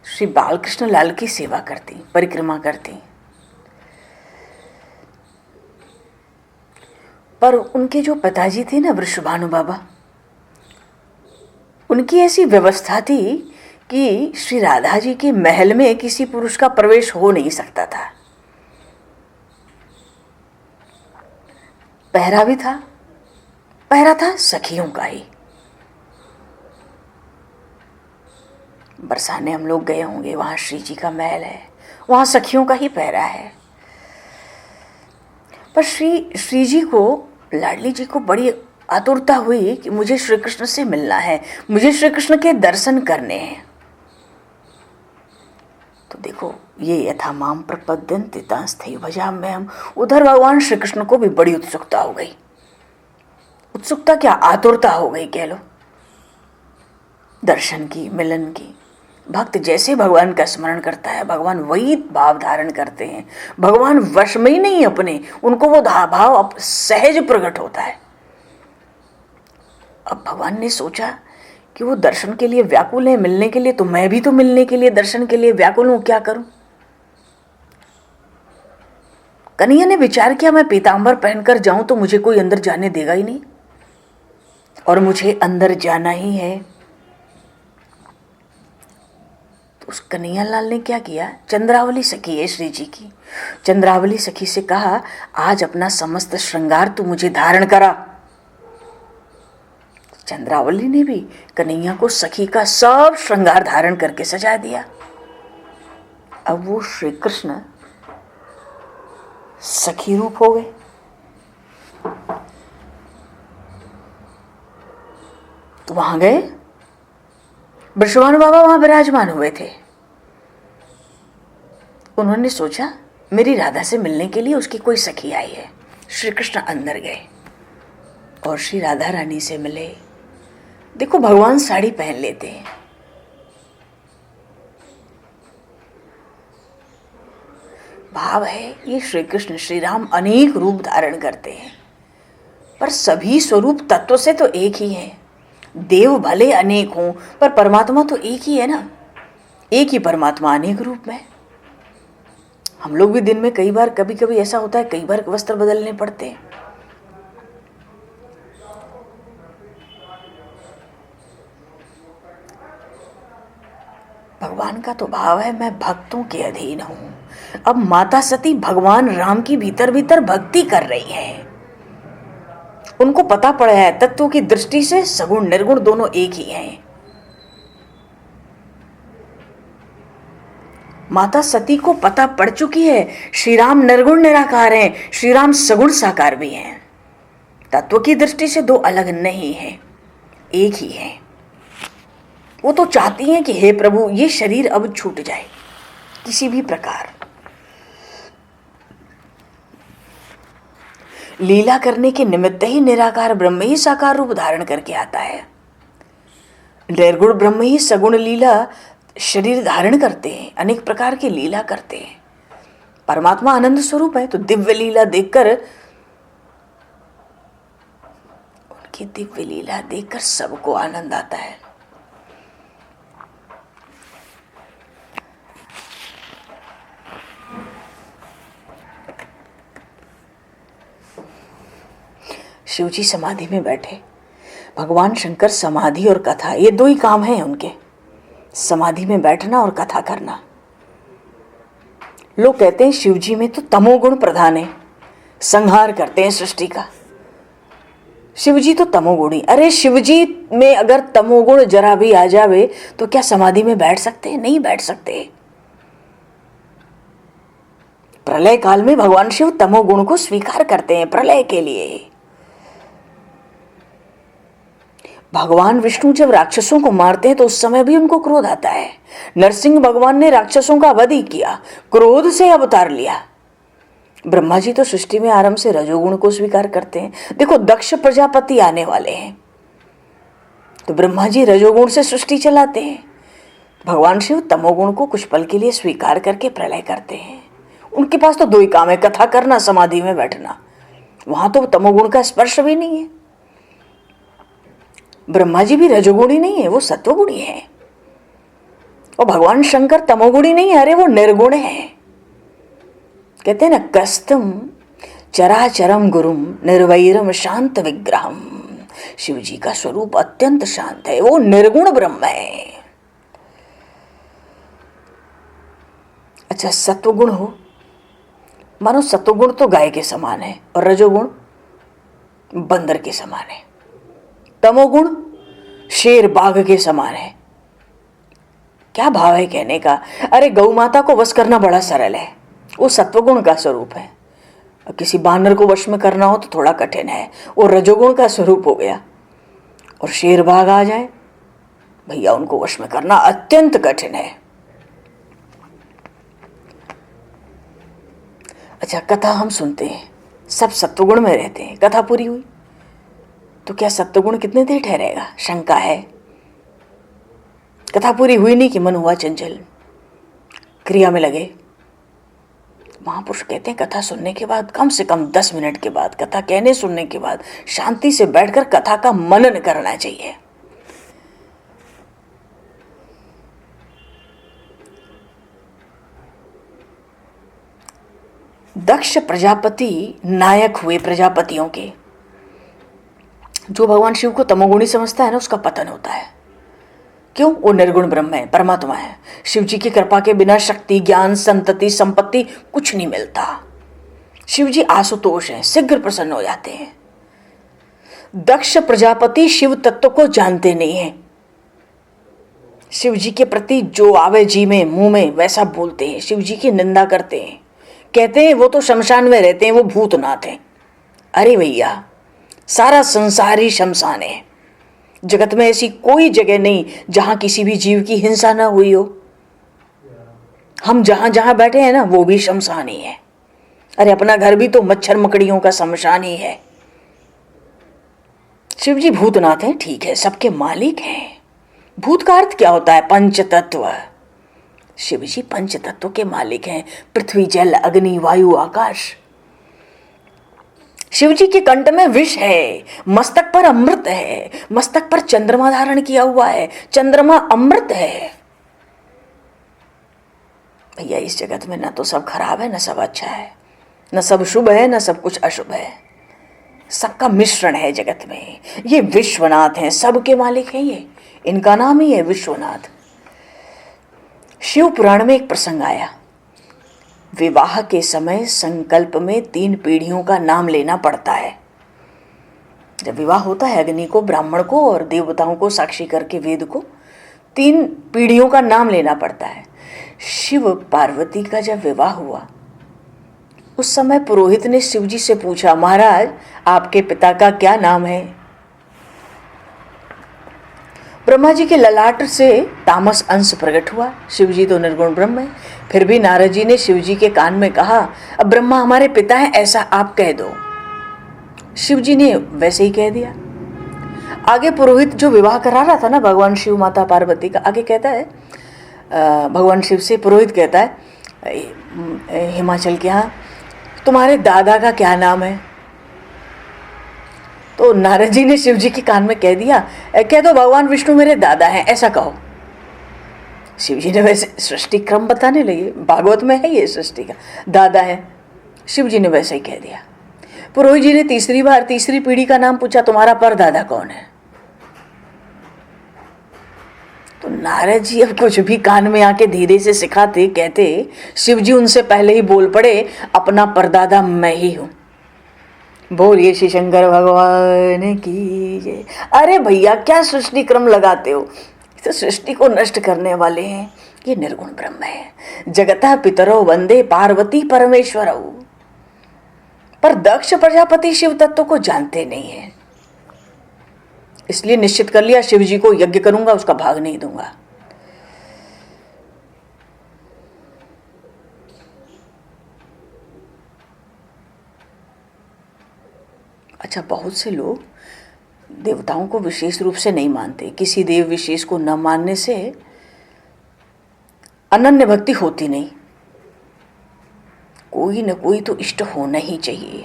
श्री बालकृष्ण लाल की सेवा करती, परिक्रमा करती। पर उनके जो पिताजी थे ना, वृषभानु बाबा, उनकी ऐसी व्यवस्था थी कि श्री राधा जी के महल में किसी पुरुष का प्रवेश हो नहीं सकता था। पहरा भी था, पहरा था सखियों का ही। बरसाने हम लोग गए होंगे, वहां श्री जी का महल है, वहां सखियों का ही पहरा है। पर श्री जी को, लाडली जी को बड़ी आतुरता हुई कि मुझे श्री कृष्ण से मिलना है, मुझे श्री कृष्ण के दर्शन करने हैं। तो देखो, ये यथा माम प्रपद्यन्ते तांस्थैव भजाम्यहम्। हम उधर भगवान श्री कृष्ण को भी बड़ी उत्सुकता हो गई। उत्सुकता क्या, आतुरता हो गई कह लो, दर्शन की, मिलन की। भक्त जैसे भगवान का स्मरण करता है, भगवान वही भाव धारण करते हैं। भगवान वश में ही नहीं अपने, उनको वो भाव सहज प्रकट होता है। अब भगवान ने सोचा कि वो दर्शन के लिए व्याकुल है, मिलने के लिए, तो मैं भी तो मिलने के लिए, दर्शन के लिए व्याकुल हूं, क्या करूं। कन्हैया ने विचार किया, मैं पीतांबर पहनकर जाऊं तो मुझे कोई अंदर जाने देगा ही नहीं, और मुझे अंदर जाना ही है। तो उस कन्हैया लाल ने क्या किया, चंद्रावली सखी है श्री जी की, चंद्रावली सखी से कहा, आज अपना समस्त श्रृंगार तू मुझे धारण करा। चंद्रावली ने भी कन्हैया को सखी का सब श्रृंगार धारण करके सजा दिया। अब वो श्री कृष्ण सखी रूप हो गए। तो वहां गए, वृषभानु बाबा वहां विराजमान हुए थे। उन्होंने सोचा मेरी राधा से मिलने के लिए उसकी कोई सखी आई है। श्री कृष्ण अंदर गए और श्री राधा रानी से मिले। देखो भगवान साड़ी पहन लेते हैं, भाव है ये श्री कृष्ण श्री राम अनेक रूप धारण करते हैं। पर सभी स्वरूप तत्व से तो एक ही है। देव भले अनेक हों पर परमात्मा तो एक ही है ना। एक ही परमात्मा अनेक रूप में। हम लोग भी दिन में कई बार, कभी कभी ऐसा होता है, कई बार वस्त्र बदलने पड़ते हैं। भगवान का तो भाव है, मैं भक्तों के अधीन हूं। अब माता सती भगवान राम की भीतर भीतर भक्ति कर रही है। उनको पता पड़ा है तत्वों की दृष्टि से सगुण निर्गुण दोनों एक ही हैं। माता सती को पता पड़ चुकी है श्री राम निर्गुण निराकार हैं, श्री राम सगुण साकार भी हैं। तत्व की दृष्टि से दो अलग नहीं है, एक ही है। वो तो चाहती हैं कि हे प्रभु ये शरीर अब छूट जाए किसी भी प्रकार। लीला करने के निमित्त ही निराकार ब्रह्म ही साकार रूप धारण करके आता है। निर्गुण ब्रह्म ही सगुण लीला शरीर धारण करते हैं, अनेक प्रकार की लीला करते हैं। परमात्मा आनंद स्वरूप है, तो दिव्य लीला देखकर, उनकी दिव्य लीला देखकर सबको आनंद आता है। शिवजी समाधि में बैठे, भगवान शंकर समाधि और कथा ये दो ही काम हैं उनके, समाधि में बैठना और कथा करना। लोग कहते हैं शिवजी में तो तमोगुण प्रधान है, संहार करते हैं सृष्टि का। शिवजी तो तमोगुणी। अरे शिवजी में अगर तमोगुण जरा भी आ जावे तो क्या समाधि में बैठ सकते हैं? नहीं बैठ सकते। प्रलय काल में भगवान शिव तमोगुण को स्वीकार करते हैं प्रलय के लिए। भगवान विष्णु जब राक्षसों को मारते हैं तो उस समय भी उनको क्रोध आता है। नरसिंह भगवान ने राक्षसों का वध ही किया, क्रोध से अवतार लिया। ब्रह्मा जी तो सृष्टि में आरंभ से रजोगुण को स्वीकार करते हैं। देखो दक्ष प्रजापति आने वाले हैं तो ब्रह्मा जी रजोगुण से सृष्टि चलाते हैं, भगवान शिव तमोगुण को कुछ पल के लिए स्वीकार करके प्रलय करते हैं। उनके पास तो दो ही काम है, कथा करना, समाधि में बैठना। वहां तो तमोगुण का स्पर्श भी नहीं है। ब्रह्मा जी भी रजोगुणी नहीं है, वो सत्वगुणी है। और भगवान शंकर तमोगुणी नहीं है, अरे वो निर्गुण है। कहते हैं ना, कस्तम चराचरम गुरुम निर्वैरम शांत विग्रहम। शिव जी का स्वरूप अत्यंत शांत है, वो निर्गुण ब्रह्म है। अच्छा, सत्वगुण हो, मानो सत्वगुण तो गाय के समान है और रजोगुण बंदर के समान है, तमोगुण शेर बाघ के समान है। क्या भाव है कहने का? अरे गौ माता को वश करना बड़ा सरल है, वो सत्वगुण का स्वरूप है। किसी बानर को वश में करना हो तो थोड़ा कठिन है, वो रजोगुण का स्वरूप हो गया। और शेर बाघ आ जाए भैया, उनको वश में करना अत्यंत कठिन है। अच्छा, कथा हम सुनते हैं, सब सत्वगुण में रहते हैं। कथा पूरी हुई तो क्या सत्वगुण कितने देर ठहरेगा? शंका है। कथा पूरी हुई नहीं कि मन हुआ चंचल, क्रिया में लगे। महापुरुष कहते हैं कथा सुनने के बाद कम से कम 10 मिनट के बाद, कथा कहने सुनने के बाद शांति से बैठकर कथा का मनन करना चाहिए। दक्ष प्रजापति नायक हुए प्रजापतियों के। जो भगवान शिव को तमोगुणी समझता है ना, उसका पतन होता है। क्यों? वो निर्गुण ब्रह्म है, परमात्मा है। शिव जी की कृपा के बिना शक्ति, ज्ञान, संतति, संपत्ति कुछ नहीं मिलता। शिव जी आशुतोष हैं, शीघ्र प्रसन्न हो जाते हैं। दक्ष प्रजापति शिव तत्व को जानते नहीं है। शिव जी के प्रति जो आवे जी में, मुंह में, वैसा बोलते हैं। शिव जी की निंदा करते हैं, कहते हैं वो तो शमशान में रहते हैं, वो भूतनाथ हैं। अरे भैया, सारा संसार ही शमशान है। जगत में ऐसी कोई जगह नहीं जहां किसी भी जीव की हिंसा ना हुई हो। हम जहां जहां बैठे हैं ना, वो भी शमशान ही है। अरे अपना घर भी तो मच्छर मकड़ियों का शमशान ही है। शिव जी भूतनाथ हैं, ठीक है, सबके मालिक हैं। भूत का अर्थ क्या होता है? पंच तत्व। शिव जी पंच तत्व के मालिक हैं, पृथ्वी, जल, अग्नि, वायु, आकाश। शिव जी के कंठ में विष है, मस्तक पर अमृत है, मस्तक पर चंद्रमा धारण किया हुआ है, चंद्रमा अमृत है। भैया इस जगत में न तो सब खराब है न सब अच्छा है, न सब शुभ है न सब कुछ अशुभ है, सबका मिश्रण है जगत में। ये विश्वनाथ हैं, सबके मालिक हैं ये, इनका नाम ही है विश्वनाथ। शिव पुराण में एक प्रसंग आया, विवाह के समय संकल्प में 3 पीढ़ियों का नाम लेना पड़ता है। जब विवाह होता है अग्नि को, ब्राह्मण को और देवताओं को साक्षी करके वेद को 3 पीढ़ियों का नाम लेना पड़ता है। शिव पार्वती का जब विवाह हुआ उस समय पुरोहित ने शिव जी से पूछा, महाराज आपके पिता का क्या नाम है? ब्रह्मा जी के ललाट से तामस अंश प्रकट हुआ, शिव जी तो निर्गुण ब्रह्म है। फिर भी नारद जी ने शिव जी के कान में कहा, अब ब्रह्मा हमारे पिता हैं ऐसा आप कह दो। शिव जी ने वैसे ही कह दिया। आगे पुरोहित जो विवाह करा रहा था ना भगवान शिव माता पार्वती का, आगे कहता है भगवान शिव से पुरोहित कहता है, हिमाचल के यहाँ तुम्हारे दादा का क्या नाम है? तो नारद जी ने शिव जी के कान में कह दिया, कह दो भगवान विष्णु मेरे दादा हैं ऐसा कहो। शिव जी ने वैसे सृष्टि क्रम बताने लगे, भागवत में है ये सृष्टि का, दादा है। शिव जी ने वैसे ही कह दिया। पुरोहित जी ने तीसरी पीढ़ी का नाम पूछा, तुम्हारा परदादा कौन है? तो नारद जी अब कुछ भी कान में आके धीरे से सिखाते कहते, शिव जी उनसे पहले ही बोल पड़े, अपना परदादा मैं ही हूं। बोलिए श्री शंकर भगवान की जय। अरे भैया क्या सृष्टि क्रम लगाते हो, तो सृष्टि को नष्ट करने वाले हैं। ये निर्गुण ब्रह्म है। जगता पितरो वंदे पार्वती परमेश्वरौ। पर दक्ष प्रजापति शिव तत्व को जानते नहीं है, इसलिए निश्चित कर लिया शिव जी को यज्ञ करूंगा, उसका भाग नहीं दूंगा। अच्छा, बहुत से लोग देवताओं को विशेष रूप से नहीं मानते। किसी देव विशेष को न मानने से अनन्य भक्ति होती नहीं। कोई न कोई तो इष्ट होना ही चाहिए,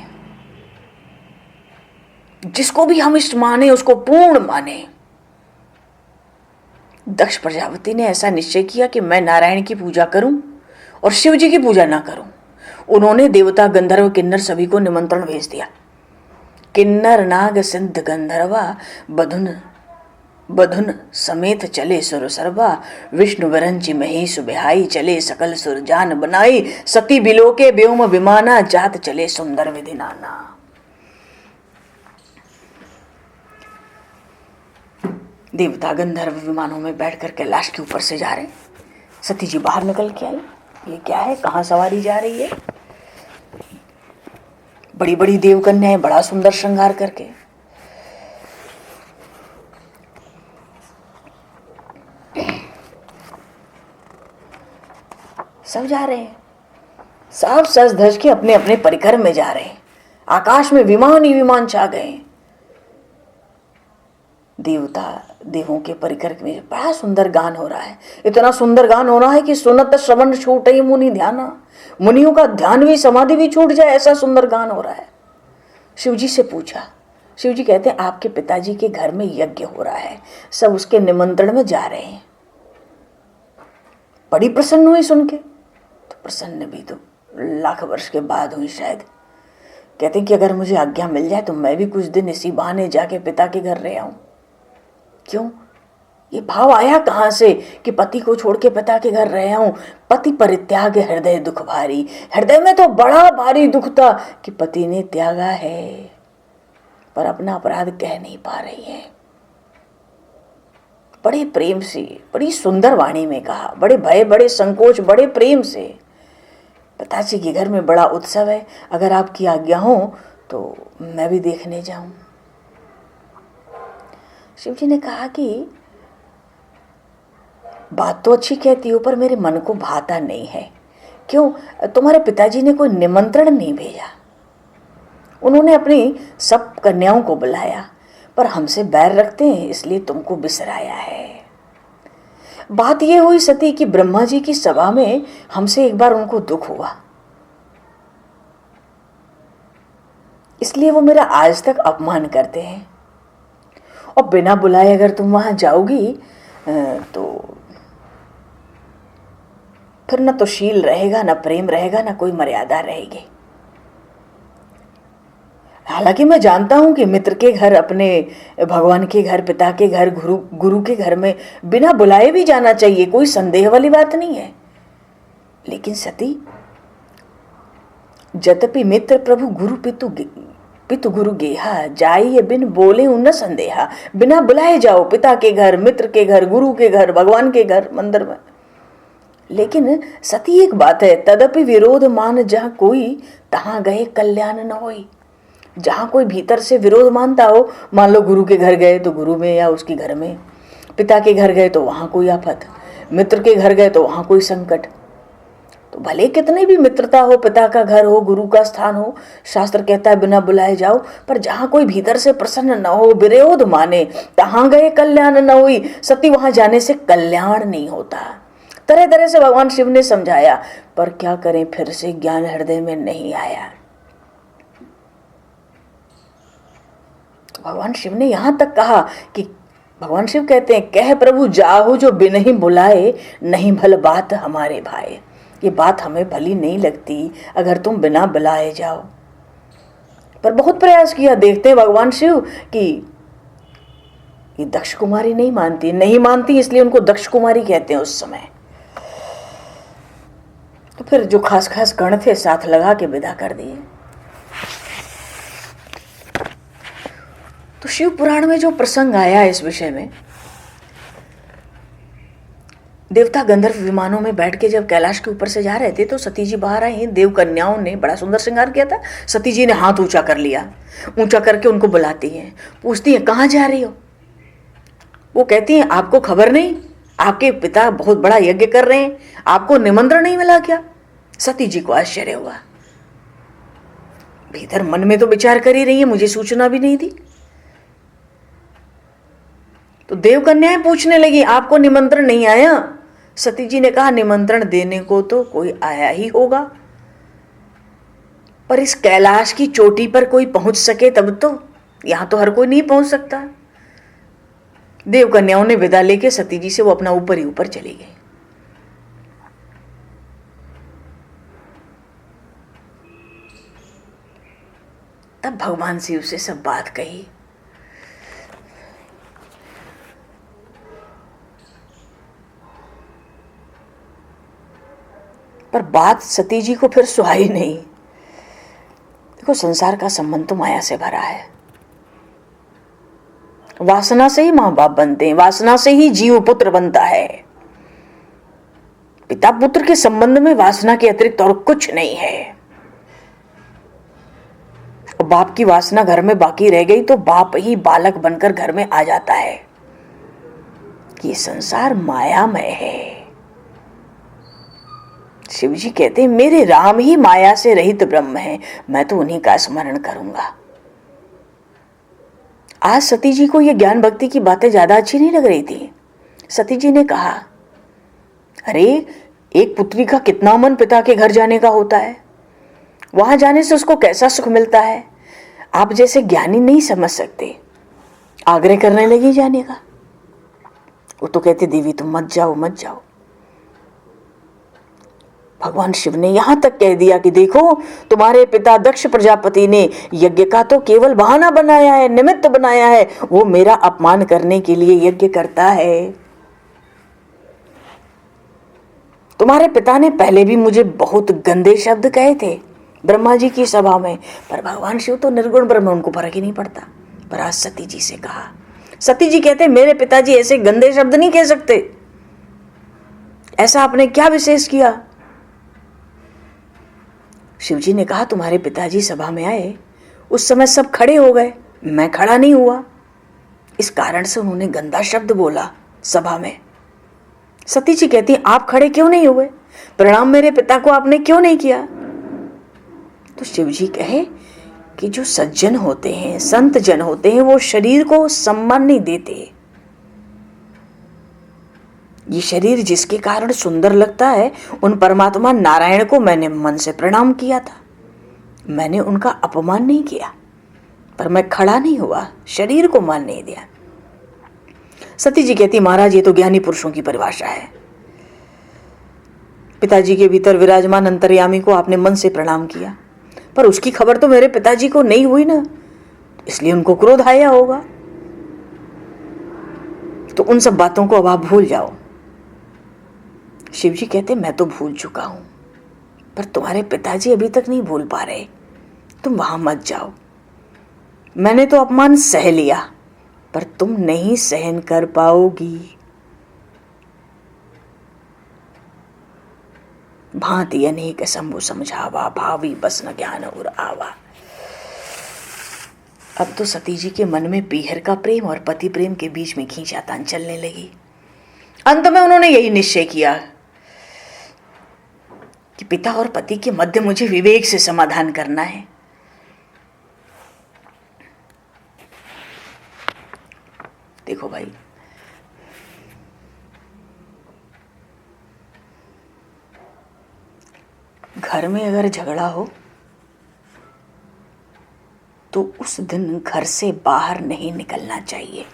जिसको भी हम इष्ट माने उसको पूर्ण माने। दक्ष प्रजापति ने ऐसा निश्चय किया कि मैं नारायण की पूजा करूं और शिव जी की पूजा ना करूं। उन्होंने देवता गंधर्व किन्नर सभी को निमंत्रण भेज दिया। किन्नर नाग सिद्ध गंधर्वा बधुन बधुन समेत चले सुर सर्वा। विष्णु वरंची महेश बिहाई चले सकल सुर जान बनाई। सती बिलो के व्योम विमाना जात चले सुंदर विधि नाना। देवता गंधर्व विमानों में बैठकर कैलाश के ऊपर से जा रहे। सती जी बाहर निकल के आई, ये क्या है, कहाँ सवारी जा रही है? बड़ी बड़ी देवकन्याएं बड़ा सुंदर श्रृंगार करके। सब जा रहे हैं, सब सज धज के अपने अपने परिकर में जा रहे हैं। आकाश में विमान ही विमान छा गए। देवता देवों के परिकर में बड़ा सुंदर गान हो रहा है। इतना सुंदर गान हो रहा है कि सुनत श्रवण छूटे मुनि ध्याना। मुनियों का ध्यान भी समाधि भी छूट जाए, ऐसा सुंदर गान हो रहा है। शिव जी से पूछा, शिव जी कहते हैं आपके पिताजी के घर में यज्ञ हो रहा है, सब उसके निमंत्रण में जा रहे हैं। बड़ी प्रसन्न हुई सुन के। तो प्रसन्न भी तो लाख वर्ष के बाद हुई शायद। कहते हैं कि अगर मुझे आज्ञा मिल जाए तो मैं भी कुछ दिन इसी बहाने जाके पिता के घर रह आऊं। क्यों? ये भाव आया कहाँ से कि पति को छोड़ के पिता के घर रह आऊं? पति परित्याग हृदय दुख भारी। हृदय में तो बड़ा भारी दुख था कि पति ने त्यागा है, पर अपना अपराध कह नहीं पा रही है। बड़े प्रेम से, बड़ी सुंदर वाणी में कहा, बड़े भय, बड़े संकोच, बड़े प्रेम से। पिताजी के घर में बड़ा उत्सव है, अगर आपकी आज्ञा हो तो मैं भी देखने जाऊं। शिव जी ने कहा कि बात तो अच्छी कहती हो पर मेरे मन को भाता नहीं है। क्यों? तुम्हारे पिताजी ने कोई निमंत्रण नहीं भेजा। उन्होंने अपनी सब कन्याओं को बुलाया, पर हमसे बैर रखते हैं इसलिए तुमको बिसराया है। बात यह हुई सती कि ब्रह्मा जी की सभा में हमसे एक बार उनको दुख हुआ। इसलिए वो मेरा आज तक अपमान करते हैं। और बिना बुलाए अगर तुम वहां जाओगी तो फिर न तो शील रहेगा, न प्रेम रहेगा, न कोई मर्यादा रहेगी। हालांकि मैं जानता हूं कि मित्र के घर, अपने भगवान के घर, पिता के घर, गुरु के घर में बिना बुलाए भी जाना चाहिए, कोई संदेह वाली बात नहीं है। लेकिन सती, जतपि मित्र प्रभु गुरु पितु गुरु गेहा, जाइए बिन बोले उन संदेहा। बिना बुलाए जाओ पिता के घर, मित्र के घर, गुरु के घर, भगवान के घर, मंदिर में। लेकिन सती एक बात है, तदपि विरोध मान जहां कोई, तहां गए कल्याण न होई। जहां कोई भीतर से विरोध मानता हो, मान लो गुरु के घर गए तो गुरु में या उसके घर में, पिता के घर गए तो वहां कोई आफत, मित्र के घर गए तो वहां कोई संकट। तो भले कितनी भी मित्रता हो, पिता का घर हो, गुरु का स्थान हो, शास्त्र कहता है बिना बुलाए जाओ, पर जहां कोई भीतर से प्रसन्न न हो, विरोध माने, तहां गए कल्याण न हुई। सती, वहां जाने से कल्याण नहीं होता। तरह तरह से भगवान शिव ने समझाया, पर क्या करें, फिर से ज्ञान हृदय में नहीं आया। तो भगवान शिव ने यहां तक कहा कि भगवान शिव कहते हैं, कह प्रभु जाहु जो बिन ही बुलाए, नहीं भल बात हमारे भाई। ये बात हमें भली नहीं लगती अगर तुम बिना बुलाए जाओ। पर बहुत प्रयास किया, देखते हैं भगवान शिव कि ये दक्ष कुमारी नहीं मानती, इसलिए उनको दक्ष कुमारी कहते हैं उस समय। तो फिर जो खास खास गण थे साथ लगा के विदा कर दिए। तो शिव पुराण में जो प्रसंग आया इस विषय में, देवता गंधर्व विमानों में बैठ के जब कैलाश के ऊपर से जा रहे थे तो सती जी बाहर आई। देव कन्याओं ने बड़ा सुंदर श्रृंगार किया था। सती जी ने हाथ ऊंचा कर लिया, ऊंचा करके उनको बुलाती हैं, पूछती हैं कहाँ जा रही हो। वो कहती हैं आपको खबर नहीं, आपके पिता बहुत बड़ा यज्ञ कर रहे हैं, आपको निमंत्रण नहीं मिला क्या। सती जी को आश्चर्य हुआ, भीतर मन में तो विचार कर ही रही है, मुझे सूचना भी नहीं दी। तो देव कन्याएं पूछने लगी आपको निमंत्रण नहीं आया। सती जी ने कहा निमंत्रण देने को तो कोई आया ही होगा, पर इस कैलाश की चोटी पर कोई पहुंच सके तब तो, यहां तो हर कोई नहीं पहुंच सकता। देव कन्याओं ने विदा लेके सती जी से वो अपना ऊपर ही ऊपर चली गई। तब भगवान शिव से सब बात कही। पर बात सती जी को फिर सुहाई नहीं। देखो, संसार का संबंध तो माया से भरा है। वासना से ही मां बाप बनते हैं, वासना से ही जीव पुत्र बनता है। पिता पुत्र के संबंध में वासना के अतिरिक्त और कुछ नहीं है। और बाप की वासना घर में बाकी रह गई तो बाप ही बालक बनकर घर में आ जाता है। ये संसार मायामय है। शिव जी कहते हैं मेरे राम ही माया से रहित ब्रह्म है, मैं तो उन्हीं का स्मरण करूंगा। आज सती जी को ये ज्ञान भक्ति की बातें ज्यादा अच्छी नहीं लग रही थी। सती जी ने कहा, अरे एक पुत्री का कितना मन पिता के घर जाने का होता है, वहां जाने से उसको कैसा सुख मिलता है, आप जैसे ज्ञानी नहीं समझ सकते। आग्रह करने लगी जाने का। वो तो कहते देवी तुम मत जाओ मत जाओ। भगवान शिव ने यहां तक कह दिया कि देखो, तुम्हारे पिता दक्ष प्रजापति ने यज्ञ का तो केवल बहाना बनाया है, निमित्त बनाया है। वो मेरा अपमान करने के लिए यज्ञ करता है। तुम्हारे पिता ने पहले भी मुझे बहुत गंदे शब्द कहे थे ब्रह्मा जी की सभा में, पर भगवान शिव तो निर्गुण ब्रह्म, उनको फर्क ही नहीं पड़ता। पर आज सती जी से कहा। सती जी कहते मेरे पिताजी ऐसे गंदे शब्द नहीं कह सकते, ऐसा आपने क्या विशेष किया। शिवजी ने कहा तुम्हारे पिताजी सभा में आए, उस समय सब खड़े हो गए, मैं खड़ा नहीं हुआ, इस कारण से उन्होंने गंदा शब्द बोला सभा में। सती जी कहती आप खड़े क्यों नहीं हुए, प्रणाम मेरे पिता को आपने क्यों नहीं किया। तो शिवजी कहे कि जो सज्जन होते हैं, संत जन होते हैं, वो शरीर को सम्मान नहीं देते। ये शरीर जिसके कारण सुंदर लगता है, उन परमात्मा नारायण को मैंने मन से प्रणाम किया था, मैंने उनका अपमान नहीं किया। पर मैं खड़ा नहीं हुआ, शरीर को मान नहीं दिया। सती जी कहती, महाराज ये तो ज्ञानी पुरुषों की परिभाषा है। पिताजी के भीतर विराजमान अंतर्यामी को आपने मन से प्रणाम किया, पर उसकी खबर तो मेरे पिताजी को नहीं हुई ना, इसलिए उनको क्रोध आया होगा। तो उन सब बातों को अब आप भूल जाओ। शिव जी कहते, मैं तो भूल चुका हूं, पर तुम्हारे पिताजी अभी तक नहीं भूल पा रहे, तुम वहां मत जाओ। मैंने तो अपमान सह लिया, पर तुम नहीं सहन कर पाओगी। भांति अनेक शंभु समझावा, भावी बस न ज्ञान और आवा। अब तो सती जी के मन में पीहर का प्रेम और पति प्रेम के बीच में खींचातान चलने लगी। अंत में उन्होंने यही निश्चय किया कि पिता और पति के मध्य मुझे विवेक से समाधान करना है। देखो भाई, घर में अगर झगड़ा हो तो उस दिन घर से बाहर नहीं निकलना चाहिए।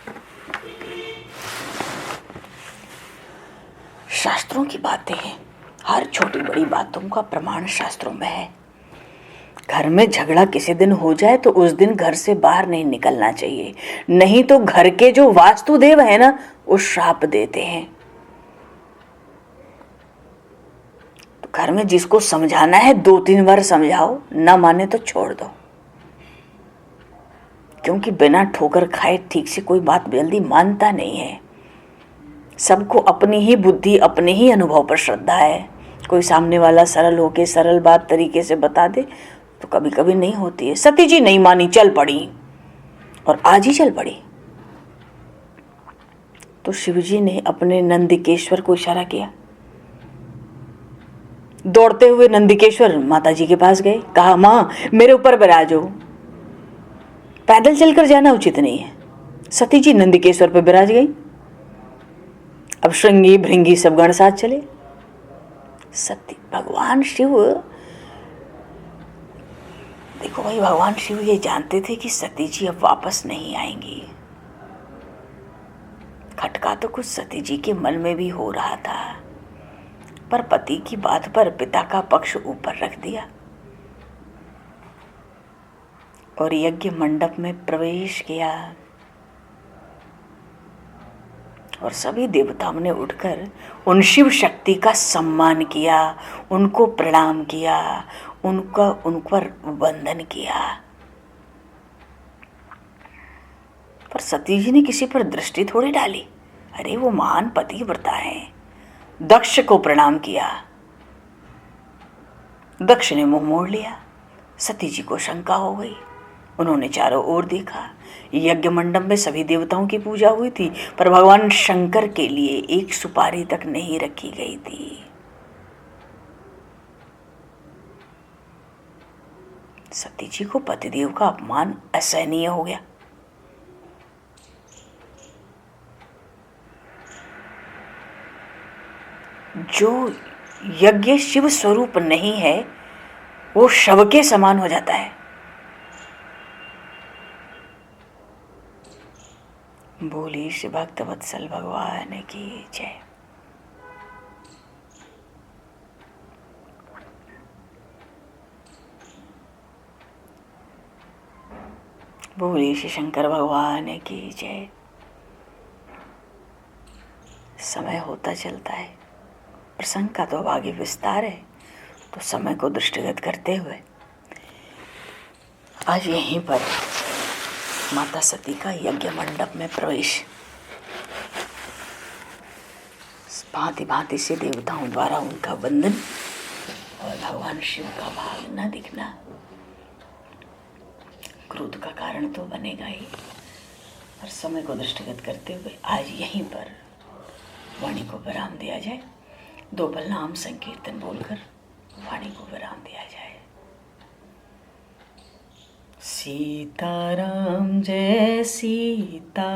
शास्त्रों की बातें हैं, हर छोटी बड़ी बातों का प्रमाण शास्त्रों में है। घर में झगड़ा किसी दिन हो जाए तो उस दिन घर से बाहर नहीं निकलना चाहिए, नहीं तो घर के जो वास्तुदेव है ना, वो श्राप देते हैं। तो घर में जिसको समझाना है 2-3 बार समझाओ, ना माने तो छोड़ दो, क्योंकि बिना ठोकर खाए ठीक से कोई बात जल्दी मानता नहीं है। सबको अपनी ही बुद्धि, अपने ही अनुभव पर श्रद्धा है। कोई सामने वाला सरल होके सरल बात तरीके से बता दे तो कभी कभी नहीं होती है। सती जी नहीं मानी, चल पड़ी, और आज ही चल पड़ी। तो शिवजी ने अपने नंदिकेश्वर को इशारा किया। दौड़ते हुए नंदिकेश्वर माता जी के पास गए, कहा, मां मेरे ऊपर विराजो। पैदल चलकर जाना उचित नहीं है। सती जी नंदिकेश्वर पर विराज गई। अब श्रृंगी भृंगी सब गण साथ चले। सती भगवान शिव, देखो भाई, भगवान शिव ये जानते थे कि सती जी अब वापस नहीं आएंगी। खटका तो कुछ सती जी के मन में भी हो रहा था, पर पति की बात पर पिता का पक्ष ऊपर रख दिया और यज्ञ मंडप में प्रवेश किया। और सभी देवताओं ने उठकर उन शिव शक्ति का सम्मान किया, उनको प्रणाम किया, उन पर वंदन किया। पर सती जी ने किसी पर दृष्टि थोड़ी डाली। अरे वो महान पतिव्रता है। दक्ष को प्रणाम किया, दक्ष ने मुंह मोड़ लिया। सती जी को शंका हो गई। उन्होंने चारों ओर देखा। यज्ञ मंडप में सभी देवताओं की पूजा हुई थी, पर भगवान शंकर के लिए एक सुपारी तक नहीं रखी गई थी। सती जी को पतिदेव का अपमान असहनीय हो गया। जो यज्ञ शिव स्वरूप नहीं है वो शव के समान हो जाता है। बोली श्री भक्त वत्सल भगवान की जय। बोली श्री शंकर भगवान की जय। समय होता चलता है, प्रसंग का तो आगे विस्तार है, तो समय को दृष्टिगत करते हुए आज यहीं पर माता सती का यज्ञ मंडप में प्रवेश, भांति भांति से देवताओं द्वारा उनका वंदन और भगवान शिव का भाग न दिखना क्रोध का कारण तो बनेगा ही। और समय को दृष्टिगत करते हुए आज यहीं पर वाणी को विराम दिया जाए। 2 पल नाम संकीर्तन बोलकर वाणी को विराम दिया जाए। सीताराम जय सीताराम,